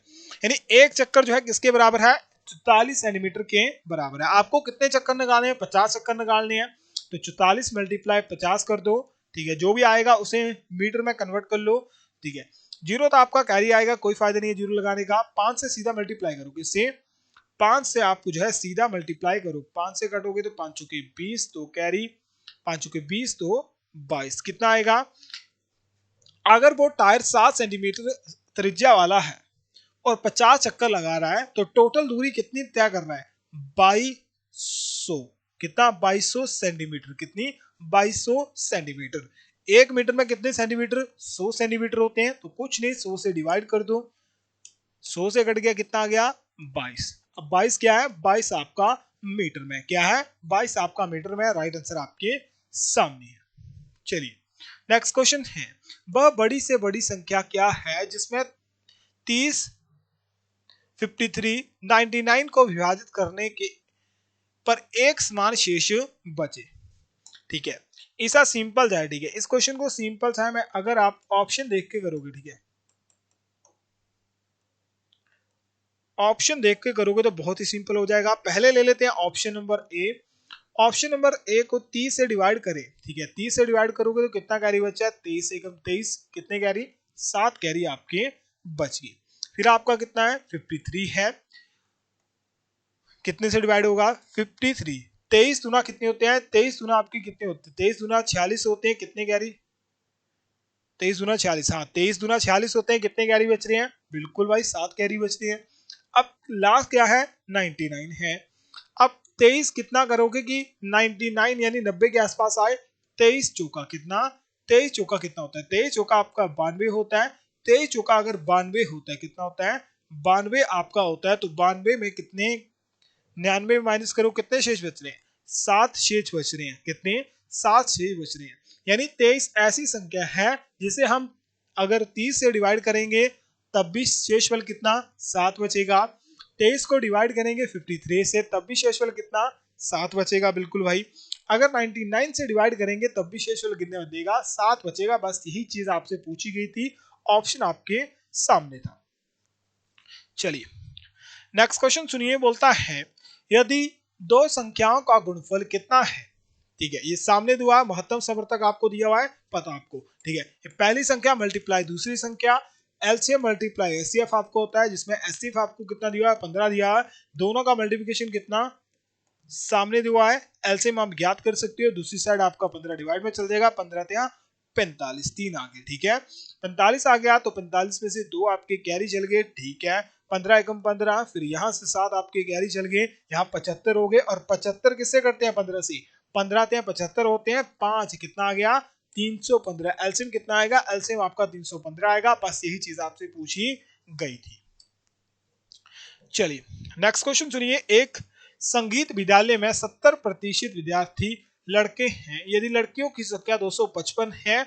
यानी एक चक्कर जो है किसके बराबर है, 44 सेंटीमीटर के बराबर है। आपको कितने चक्कर निकालने हैं, 50 चक्कर निकालने हैं, तो 44 × 50 कर दो, ठीक है, जो भी आएगा उसे मीटर में कन्वर्ट कर लो, ठीक है। 0 तो आपका कैरी आएगा, कोई फायदा नहीं है 0 लगाने का। 5 से सीधा मल्टीप्लाई करो, किससे, 5 से आपको जो है सीधा मल्टीप्लाई करो, 5 से कटोगे तो 5 चौके 20, तो कैरी, 5 चौके 20 तो 22, कितना आएगा। अगर वो टायर 7 सेंटीमीटर त्रिज्या वाला है और 50 चक्कर लगा रहा है तो टोटल दूरी कितनी तय कर रहा है, 2200, कितना, 2200 सेंटीमीटर, कितनी, 2200 सेंटीमीटर। एक मीटर में कितने सेंटीमीटर, 100 सेंटीमीटर होते हैं, तो कुछ नहीं, 100 से डिवाइड कर दो, 100 से कट गया, कितना आ गया, 22। अब 22 क्या है, 22 आपका मीटर में, क्या है, 22 आपका मीटर में, राइट आंसर आपके सामने है। चलिए नेक्स्ट क्वेश्चन है, वह बड़ी से बड़ी संख्या क्या है जिसमें 30 53 99 को विभाजित करने के पर एक समान शेष बचे। ठीक है, ऐसा सिंपल है। ठीक है, इस क्वेश्चन को सिंपल सा है, मैं अगर आप ऑप्शन देख के करोगे, ठीक है, ऑप्शन देख के करोगे तो बहुत ही सिंपल हो जाएगा। पहले ले लेते हैं option number A. Option number A को 30 से डिवाइड करें, ठीक है, 30 से डिवाइड करोगे तो कितना कैरी बचा? 23 एकम 23, कितने कैरी? 7 कैरी आपके बच गए। फिर आपका कितना है? 53 है, कितने से डिवाइड होगा? 53। 23 गुना कितने होते हैं? 23 गुना आपके कितने होते हैं? 23 गुना 46 होते हैं, कितने कैरी? 23 गुना 46, हाँ 23 गुना 46 होते हैं, कितने कैरी बच रहे हैं? बिल्कुल भाई 7 कैरी बचती है। अब लास्ट क्या है? 99 है। अब 23 कितना करोगे कि 99 यानी 90 के आसपास आए? 23 चौका कितना? 23 चौका कितना होता है? 23 चौका आपका 92 होता है। 23 चौका अगर 92 होता है, कितना होता है? 92 आपका होता है। तो 92 में कितने, 99 माइनस करो, कितने शेष बच रहे हैं? 7 शेष बच रहे हैं। कितने? 7 शेष बच रहे हैं। यानी 23 ऐसी संख्या है जिसे हम अगर 30 से डिवाइड करेंगे तब भी शेषफल कितना? 7 बचेगा। 23 को डिवाइड करेंगे 53 से तब भी शेषफल कितना? 7 बचेगा। बिल्कुल भाई, अगर 99 से डिवाइड करेंगे तब भी शेषफल कितने बचेगा? 7 बचेगा। बस यही चीज आपसे पूछी गई थी, ऑप्शन आपके सामने था। चलिए नेक्स्ट क्वेश्चन सुनिए, बोलता है यदि दो संख्याओं का गुणनफल कितना है? ठीक है, ये सामने दिया है, महत्तम समर्थक आपको दिया हुआ है, पता आपको। ठीक है, पहली संख्या मल्टीप्लाई दूसरी संख्या, एलसीएम मल्टीप्लाई एचसीएफ आपको होता है, जिसमें एचसीएफ आपको कितना दिया है? 15 दिया है। दोनों का मल्टीप्लिकेशन कितना? सामने दिया है, एलसीएम आप ज्ञात कर सकते हो, दूसरी साइड आपका 15 डिवाइड में चल जाएगा, 15 या 45, 3 आ गए। ठीक है, 45 आ गया तो 45 में से 2 आपके कैरी चल गए। ठीक है, 15 एकम 15, फिर यहाँ से 7 आपके कैरी चल गए, यहाँ 75 हो गए। और 75 किससे करते हैं? 15 से। 15 ते 75 होते हैं, 5 कितना आ गया? 315। एलसीएम कितना आएगा? एलसीएम आपका 315 आएगा। बस यही चीज आपसे पूछी गई थी। चलिए नेक्स्ट क्वेश्चन सुनिए, एक संगीत विद्यालय में 70% विद्यार्थी लड़के हैं, यदि लड़कियों की संख्या 255 है,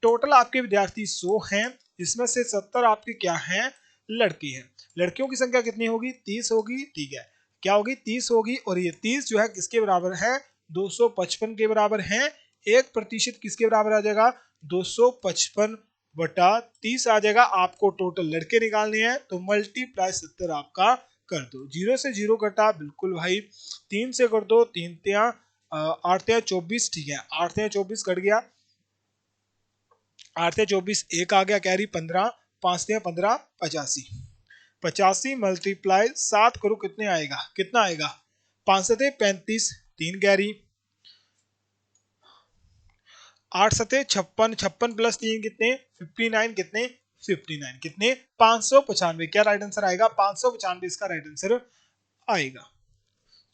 टोटल आपके विद्यार्थी 100 हैं, इसमें से 70 आपके क्या हैं? लड़की हैं। लड़कियों की संख्या कितनी होगी? 30 होगी। ठीक है, क्या होगी? 30 होगी। और ये 30 जो है किसके बराबर है? 255 के बराबर है। 1% किसके बराबर आ जाएगा? 255 बटा 30 आ जाएगा। आपको टोटल लड़के निकालने हैं तो मल्टीप्लाई 70 आपका कर दो। 0 से 0 कटा, बिल्कुल भाई। 3 से कर दो, 3 त्या 8 त्या 24। ठीक है, 8 त्या 24 कट गया, 8 त्या 24 एक आ गया कैरी 15, 5 त्या 15 85। 85 मल्टीप्लाई 7 करो, कितने आएगा? कितना आएगा? 5 से 35, 3 कैरी, 8 सते 56, 56 प्लस 3 कितने? 59, कितने? 59, कितने? 595। क्या राइट आंसर आएगा? 595 इसका राइट आंसर आएगा।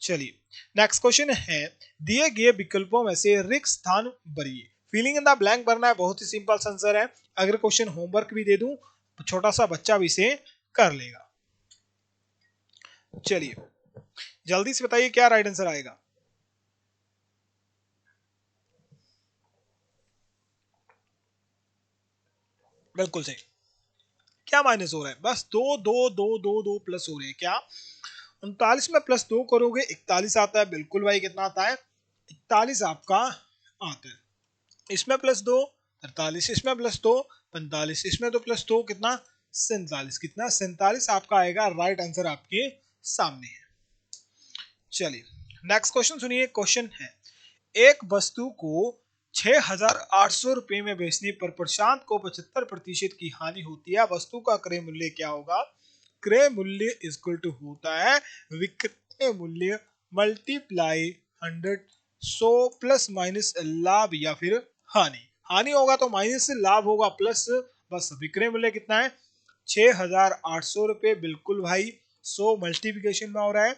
चलिए नेक्स्ट क्वेश्चन है, दिए गए विकल्पों में से रिक्त स्थान भरिए। फिलिंग इन द ब्लैंक भरना है, बहुत ही सिंपल आंसर है। अगर क्वेश्चन होमवर्क भी दे दूं तो छोटा सा बच्चा भी इसे कर लेगा। चलिए जल्दी से बताइए क्या राइट आंसर आएगा। बिल्कुल सही। क्या माइनस हो रहा है? बस दो दो दो दो दो प्लस हो रहे हैं। क्या 39 में प्लस 2 करोगे 41 आता है। बिल्कुल भाई, कितना आता है? 41 आपका आता है। इसमें प्लस 2 43, इसमें प्लस 2 45, इसमें तो प्लस 2 कितना? 47। कितना? 47 आपका आएगा। राइट आंसर आपके सामने है। चलिए नेक्स्ट क्वेश्चन सुनिए, क्वेश्चन है एक वस्तु को 6,800 रुपए में बेचने पर प्रशांत को 75% की हानि होती है, वस्तु का क्रय मूल्य क्या होगा? क्रय मूल्य इक्वल टू होता है विक्रय मूल्य मल्टीप्लाई 100, 100 प्लस माइनस लाभ या फिर हानि। हानि होगा तो माइनस, लाभ होगा प्लस। बस विक्रय मूल्य कितना है? 6,800 रुपए। बिल्कुल भाई, 100 मल्टीप्लिकेशन में हो रहा है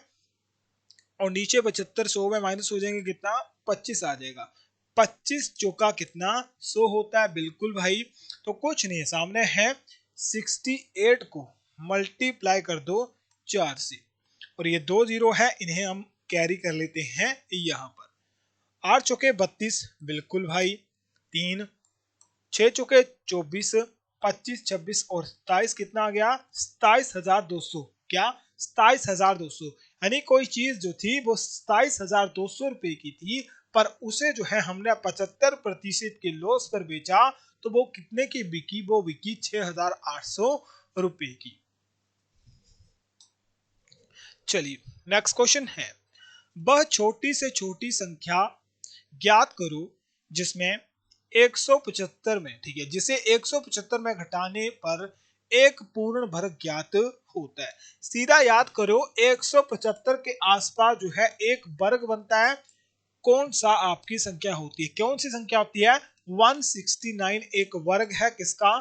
और नीचे 75, 100 में माइनस हो जाएंगे, कितना? 25 आ जाएगा। 25 चौका कितना? 100 होता है। बिल्कुल भाई, तो कुछ नहीं है, सामने है 68 को मल्टीप्लाई कर दो 4 से, और ये 2 जीरो है, इन्हें हम कैरी कर लेते हैं यहाँ पर। 8 चौके 32, बिल्कुल भाई। 3 6 चौके 24, 25 26 और 27 कितना आ गया? 27,200। क्या? 27,200। यानी कोई चीज जो थी वो 27,200 रुपए की थी, पर उसे जो है हमने 75% के लॉस पर बेचा, तो वो कितने की बिकी? वो बिकी 6,800 रुपए की। चलिए नेक्स्ट क्वेश्चन है, वह छोटी से छोटी संख्या ज्ञात करो जिसमें 175 में, ठीक है, जिसे 175 में घटाने पर एक पूर्ण वर्ग ज्ञात होता है। सीधा याद करो, 175 के आसपास जो है एक वर्ग बनता है, कौन सा आपकी संख्या होती है? कौन सी संख्या होती है? 169 एक वर्ग है, किसका?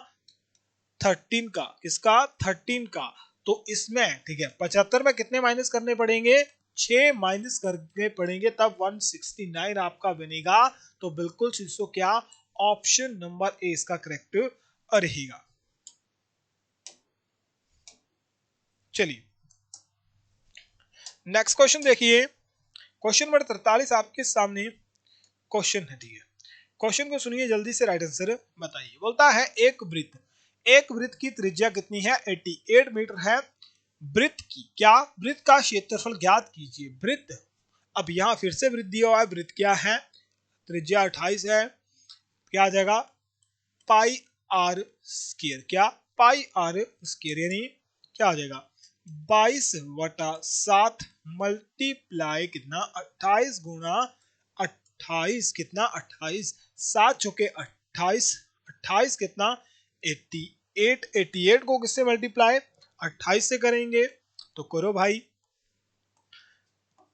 13 का। किसका? 13 का। तो इसमें ठीक है 75 में कितने माइनस करने पड़ेंगे? 6 माइनस करने पड़ेंगे, तब 169 आपका बनेगा। तो बिल्कुल शिष्यों क्या ऑप्शन नंबर ए इसका करेक्ट रहेगा। चलिए नेक्स्ट क्वेश्चन देखिए, क्वेश्चन नंबर 43 आपके सामने क्वेश्चन है, ठीक है। क्वेश्चन को सुनिए जल्दी से, राइट आंसर बताइए। बोलता है एक वृत्त की त्रिज्या कितनी है? 88 मीटर है। वृत्त की क्या? वृत्त का क्षेत्रफल ज्ञात कीजिए। वृत्त, अब यहां फिर से वृत्त दिया हुआ है, वृत्त क्या है? त्रिज्या 28 है, क्या आ जाएगा? पाई आर स्क्वायर। क्या? पाई आर स्क्वायर, यानी क्या आ जाएगा? 22/7 मल्टीप्लाई कितना? 28 गुना 28 कितना? 28, 7 चौके 28, 28 कितना? 88। 88 को किससे मल्टीप्लाई? 28 से करेंगे, तो करो भाई।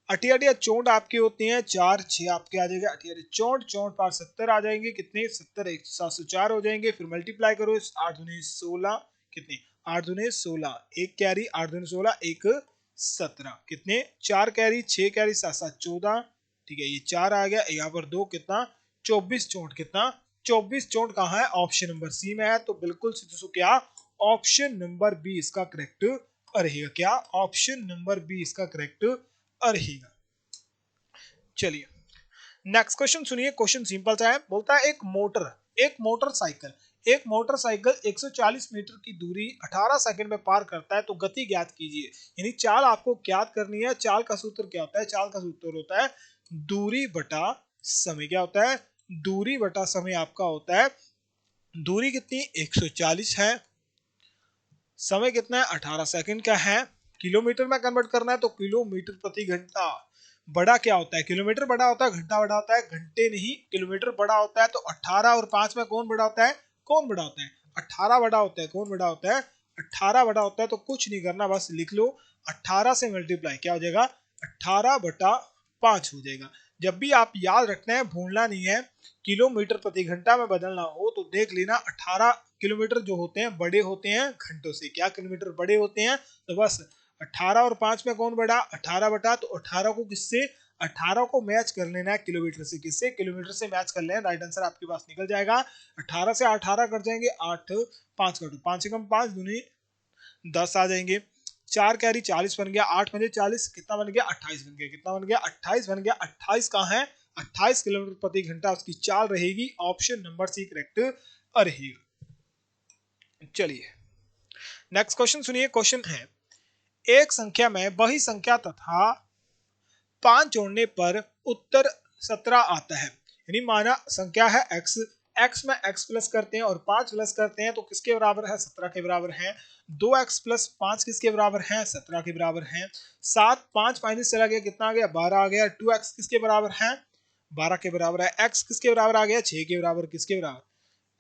अटिया चोट आपके होते हैं 4 6 आपके आ जाएगा। अटिया चोट चोट 5 70 आ जाएंगे, कितने? 70 704 हो जाएंगे। फिर मल्टीप्लाई करो, 8 दूनी 16, कितने? 8 दूनी 16, एक कैरी 8 दूनी 16, एक 17, कितने? 4 कैरी 6 कैरी 7 7 14, ठीक है, ये 4 आ गया। यहाँ पर 2 कितना? 24 चोट कितना? 24 चोट कहाँ है? ऑप्शन नंबर सी में है। तो बिल्कुल सीधे क्या ऑप्शन नंबर बी इसका करेक्ट रहेगा। क्या? ऑप्शन नंबर बी इसका करेक्ट रहेगा। चलिए नेक्स्ट क्वेश्चन सुनिए, क्वेश्चन सिंपल सा है। बोलता है एक मोटरसाइकिल 140 मीटर की दूरी 18 सेकंड में पार करता है, तो गति ज्ञात कीजिए। यानी चाल आपको ज्ञात करनी है। चाल का सूत्र क्या होता है? चाल का सूत्र होता है दूरी बटा समय। क्या होता है? दूरी बटा समय आपका होता है। दूरी कितनी? 140 है, समय कितना है? 18 सेकंड का है। किलोमीटर में कन्वर्ट करना है तो किलोमीटर प्रति घंटा। बड़ा क्या होता है? किलोमीटर बड़ा होता है, घंटा बड़ा होता है। घंटे नहीं, किलोमीटर बड़ा होता है। तो 18 और 5 में कौन बड़ा होता है? कौन बड़ा होता है? 18 बड़ा होता है। कौन बड़ा होता है? 18 बड़ा होता है। तो कुछ नहीं करना, बस लिख लो 18 से मल्टीप्लाई, क्या हो जाएगा? 18/5 हो जाएगा। जब भी आप याद रखना है, भूलना नहीं है, किलोमीटर प्रति घंटा में बदलना हो तो देख लेना 18 किलोमीटर जो होते हैं बड़े होते हैं घंटों से। क्या? किलोमीटर बड़े होते हैं। तो बस 18 और 5 में कौन बड़ा? 18 बटा। तो 18 को किससे? 18 को मैच कर लेना है किलोमीटर से। किससे? किलोमीटर से मैच कर लेना, राइट आंसर आपके पास निकल जाएगा। 18 से 18 कट जाएंगे, 8 5 कटो, 5 कम 5 दूनी 10 आ जाएंगे। 4 कैरी 40 बन गया, 8 बजे 40, कितना बन गया? 28 बन गया। कितना बन गया? 28 बन गया। 28 कहाँ है? 28 किलोमीटर प्रति घंटा उसकी चाल रहेगी। ऑप्शन नंबर सी करेक्ट रहेगा। चलिए नेक्स्ट क्वेश्चन सुनिए, क्वेश्चन है, एक संख्या में वही संख्या तथा 5 जोड़ने पर उत्तर 17 आता है। यानी माना संख्या है x, x में x प्लस करते हैं और 5 प्लस करते हैं, तो किसके बराबर है? 17 के बराबर है। 2x प्लस 5 किसके बराबर है? 17 के बराबर है। 7 5 माइनस चला गया, कितना आ गया? 12 आ गया। 2x किसके बराबर है? 12 के बराबर है। x किसके बराबर आ गया? 6 के बराबर। किसके बराबर?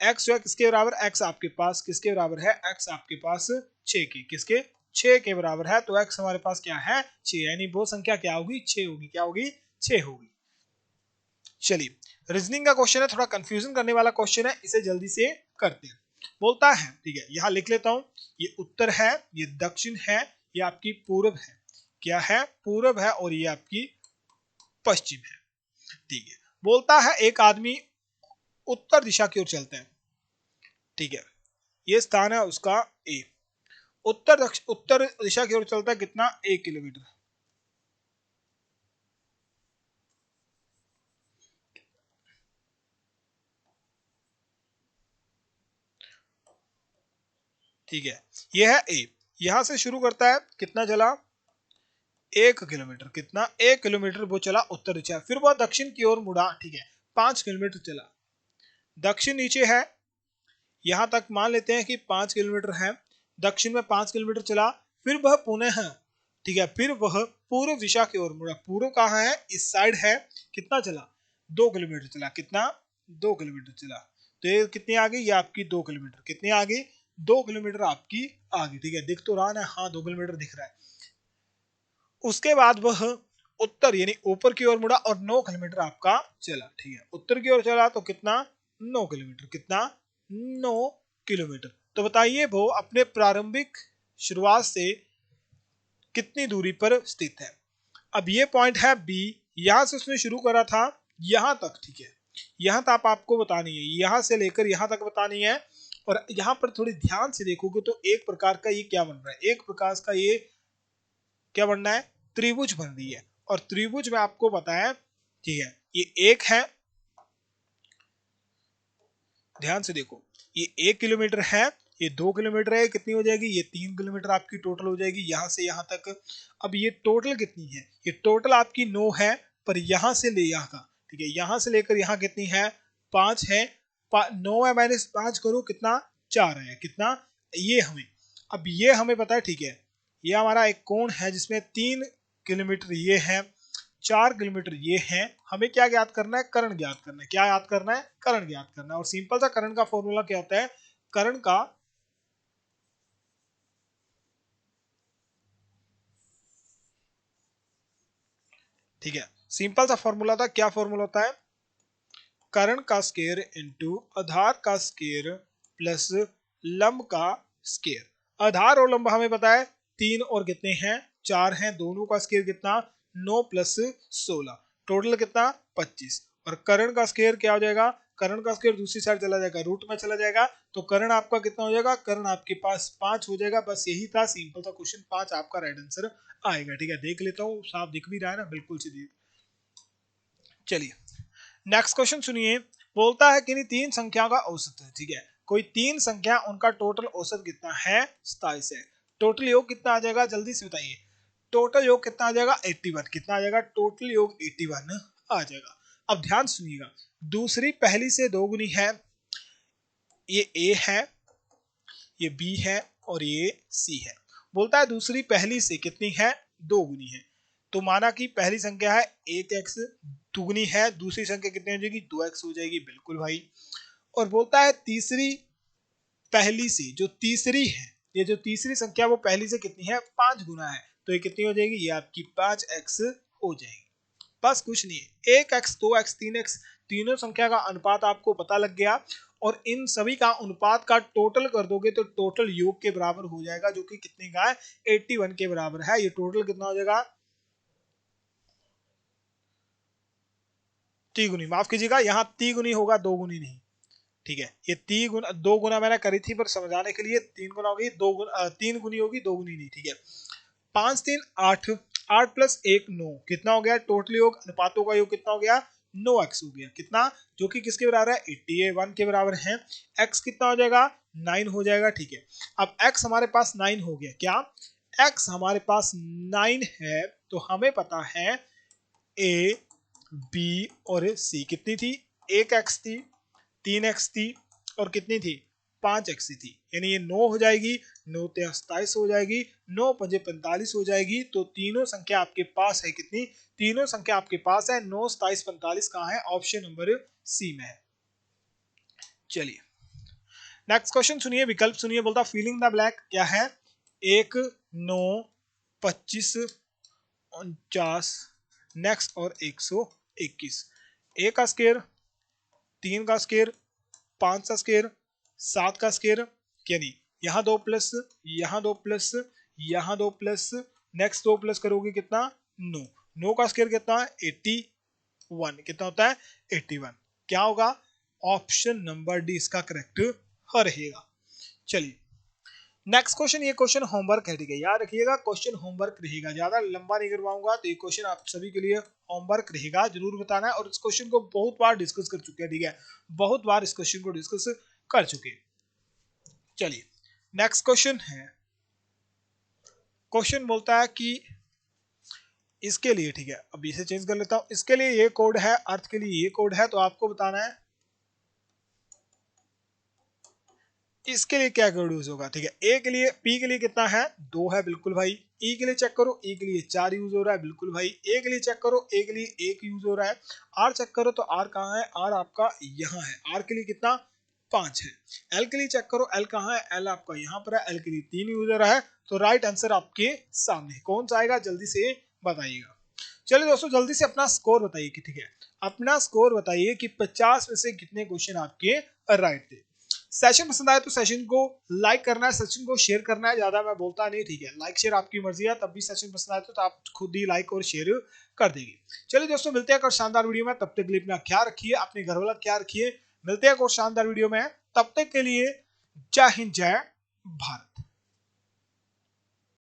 x जो है किसके बराबर? x आपके पास किसके बराबर है? x आपके पास 6 के, किसके? 6 के बराबर है। तो x हमारे पास क्या है? 6, यानी वो संख्या क्या होगी? 6 होगी। क्या होगी? 6 होगी। चलिए रीजनिंग का क्वेश्चन है, थोड़ा कंफ्यूजन करने वाला क्वेश्चन है, इसे जल्दी से करते हैं। बोलता है, ठीक है, यहां लिख लेता हूं, ये उत्तर है, ये दक्षिण है, ये आपकी पूर्व है। क्या है? पूर्व है। और ये आपकी पश्चिम है। ठीक है। बोलता है एक आदमी उत्तर दिशा की ओर चलता है, ठीक है, ये स्थान है उसका ए। उत्तर दिशा की ओर चलता है, कितना? 1 किलोमीटर। ठीक है, ये है ए। यहां से शुरू करता है, कितना चला? 1 किलोमीटर, कितना 1 किलोमीटर वो चला उत्तर दिशा। फिर वह दक्षिण की ओर मुड़ा, ठीक है 5 किलोमीटर चला, दक्षिण नीचे है, यहां तक मान लेते हैं कि 5 किलोमीटर है, दक्षिण में 5 किलोमीटर चला, फिर वह पुनः, ठीक है फिर वह पूर्व दिशा की ओर मुड़ा। पूर्व कहाँ है, इस साइड है, कितना चला 2 किलोमीटर चला, कितना 2 किलोमीटर चला। तो ये कितनी आ गई, ये आपकी 2 किलोमीटर, कितनी आ गई 2 किलोमीटर आपकी आ गई, ठीक है दिख तो रहा है, हाँ 2 किलोमीटर दिख रहा है। उसके बाद वह उत्तर यानी ऊपर की ओर मुड़ा और 9 किलोमीटर आपका चला, ठीक है उत्तर की ओर चला तो कितना 9 किलोमीटर, कितना 9 किलोमीटर। तो बताइए वो अपने प्रारंभिक शुरुआत से कितनी दूरी पर स्थित है। अब ये पॉइंट है बी, यहां से उसने शुरू करा था यहां तक, ठीक है यहां तक आपको बतानी है, यहां से लेकर यहां तक बतानी है। और यहां पर थोड़ी ध्यान से देखोगे तो एक प्रकार का ये क्या बन रहा है, एक प्रकार का ये क्या बनना है, त्रिभुज बन रही है। और त्रिभुज में आपको पता है, ठीक है ये एक है, ध्यान से देखो ये 1 किलोमीटर है, ये 2 किलोमीटर है, कितनी हो जाएगी, ये 3 किलोमीटर आपकी टोटल हो जाएगी यहां से यहां तक। अब ये टोटल कितनी है, ये टोटल आपकी 9 है, पर यहां से ले यहां का, ठीक है यहां से लेकर यहां कितनी है 5 है, 9 है माइनस 5 करो कितना 4 है, कितना ये हमें, अब ये हमें पता है, ठीक है ये हमारा एक कोण है जिसमें 3 किलोमीटर ये है, 4 किलोमीटर ये है। हमें क्या ज्ञात करना है, कर्ण ज्ञात करना है, क्या याद करना है, कर्ण ज्ञात करना है। और सिंपल सा कर्ण का फॉर्मूला क्या होता है, कर्ण का ठीक है सिंपल सा फॉर्मूला था, क्या फॉर्मूला होता है, कर्ण का स्क्वायर इंटू आधार का स्क्वायर प्लस लंब का स्क्वायर। आधार और लंब हमें पता है 3 और कितने हैं 4 हैं, दोनों का स्क्वायर कितना 9 प्लस 16, टोटल कितना 25। और कर्ण का स्क्वायर क्या हो जाएगा, कर्ण का स्क्वायर दूसरी साइड चला जाएगा, रूट में चला जाएगा, तो कर्ण आपका कितना हो जाएगा, कर्ण आपके पास 5 हो जाएगा। बस यही था सिंपल सा क्वेश्चन, 5 आपका राइट आंसर आएगा, ठीक है देख लेता हूँ साफ दिख भी रहा है ना, बिल्कुल सीधी। चलिए नेक्स्ट क्वेश्चन सुनिए, बोलता है कि तीन संख्या का औसत है, ठीक है कोई तीन संख्या उनका टोटल औसत कितना है 27 है, टोटल योग कितना आ जाएगा जल्दी से बताइए, टोटल योग कितना आ जाएगा 81, कितना आ जाएगा टोटल योग 81 आ जाएगा। अब ध्यान सुनिएगा, दूसरी पहली से दो गुनी है, ये ए है, ये बी है और ये सी है। बोलता है दूसरी पहली से कितनी है, दो गुनी है। तो माना कि पहली संख्या है 1x, दुगनी है दूसरी संख्या कितनी हो जाएगी 2x हो जाएगी, बिल्कुल भाई। और बोलता है तीसरी पहली से जो तीसरी है, ये जो तीसरी संख्या वो पहली से कितनी है 5 गुना है, तो ये कितनी हो जाएगी, ये आपकी 5x हो जाएगी। बस कुछ नहीं है, 1x 2x 3x तीनों संख्या का अनुपात आपको पता लग गया, और इन सभी का अनुपात का टोटल कर दोगे तो टोटल योग के बराबर हो जाएगा, जो कि कितने का है 81 के बराबर है। ये टोटल कितना हो जाएगा, तिगुनी, माफ कीजिएगा यहाँ तिगुनी होगा दो गुनी नहीं, ठीक है ये दो गुना मैंने करी थी पर समझाने के लिए, 3 गुना होगी, 3 गुनी होगी, 2 गुनी नहीं, ठीक है 5 3 8, 8 + 1 9, कितना हो गया टोटल योग, अनुपातों का योग कितना हो गया 9x हो गया, कितना जो कि किसके बराबर है 81 के बराबर है। x कितना हो जाएगा 9 हो जाएगा, ठीक है अब x हमारे पास 9 हो गया, क्या x हमारे पास 9 है, तो हमें पता है a b और c कितनी थी, 1x थी, 3x थी और कितनी थी 5x थी, यानी ये 9 हो जाएगी, 9 27 हो जाएगी, 9 5 45 हो जाएगी। तो तीनों संख्या आपके पास है कितनी, तीनों संख्या आपके पास है 9 27 45 कहाँ है, ऑप्शन नंबर सी में है। चलिए नेक्स्ट क्वेश्चन सुनिए, विकल्प सुनिए, बोलता फिलिंग द ब्लैंक क्या है, 1 9 25 49 नेक्स्ट और 121, ए का स्केयर, 3 का स्केयर, 5 का स्केयर, 7 का स्केयर, यानी यहाँ 2 प्लस, यहाँ 2 प्लस, यहाँ 2 प्लस, नेक्स्ट 2 प्लस करोगे कितना 9, 9 का स्केयर कितना 81, कितना होता है 81, क्या होगा ऑप्शन नंबर डी इसका करेक्ट रहेगा। चलिए नेक्स्ट क्वेश्चन, ये क्वेश्चन होमवर्क है, ठीक है याद रखिएगा क्वेश्चन होमवर्क रहेगा, ज्यादा लंबा नहीं करवाऊंगा, तो ये क्वेश्चन आप सभी के लिए होमवर्क रहेगा, जरूर बताना है। और इस क्वेश्चन को बहुत बार डिस्कस कर चुके हैं, ठीक है बहुत बार इस क्वेश्चन को डिस्कस कर चुके हैं। चलिए नेक्स्ट क्वेश्चन है, क्वेश्चन बोलता है कि इसके लिए, ठीक है, अब इसे चेंज कर लेता हूं। इसके लिए ये कोड है, अर्थ के लिए ये कोड है, तो आपको बताना है इसके लिए क्या कोड यूज होगा। ठीक है, ए के लिए, पी के लिए कितना है 2 है, बिल्कुल भाई। ई के लिए चेक करो, ई के लिए 4 यूज हो रहा है, बिल्कुल भाई। ए के लिए चेक करो, ए के लिए 1 यूज हो रहा है। आर चेक करो तो आर कहाँ है, आर आपका यहाँ है, आर के लिए कितना 5 है। एल के लिए चेक करो, एल कहाँ है, एल आपका यहाँ पर है, एल के लिए 3 यूज हो रहा है। तो राइट आंसर आपके सामने कौन सा आएगा, जल्दी से बताइएगा। चलिए दोस्तों, जल्दी से अपना स्कोर बताइए कि, ठीक है, अपना स्कोर बताइए कि 50 में से कितने क्वेश्चन आपके राइट थे। सेशन पसंद आए तो सेशन को लाइक करना है, सेशन को शेयर करना है, ज्यादा मैं बोलता नहीं, ठीक है। लाइक शेयर आपकी मर्जी है, तब भी सेशन पसंद आए तो आप खुद ही लाइक और शेयर कर देंगे। चलिए दोस्तों, मिलते हैं एक और शानदार वीडियो में, तब तक के लिए अपना ख्याल रखिए, अपने घर वाला ख्याल रखिए। मिलते हैं एक और शानदार वीडियो में, तब तक के लिए जय हिंद, जय भारत।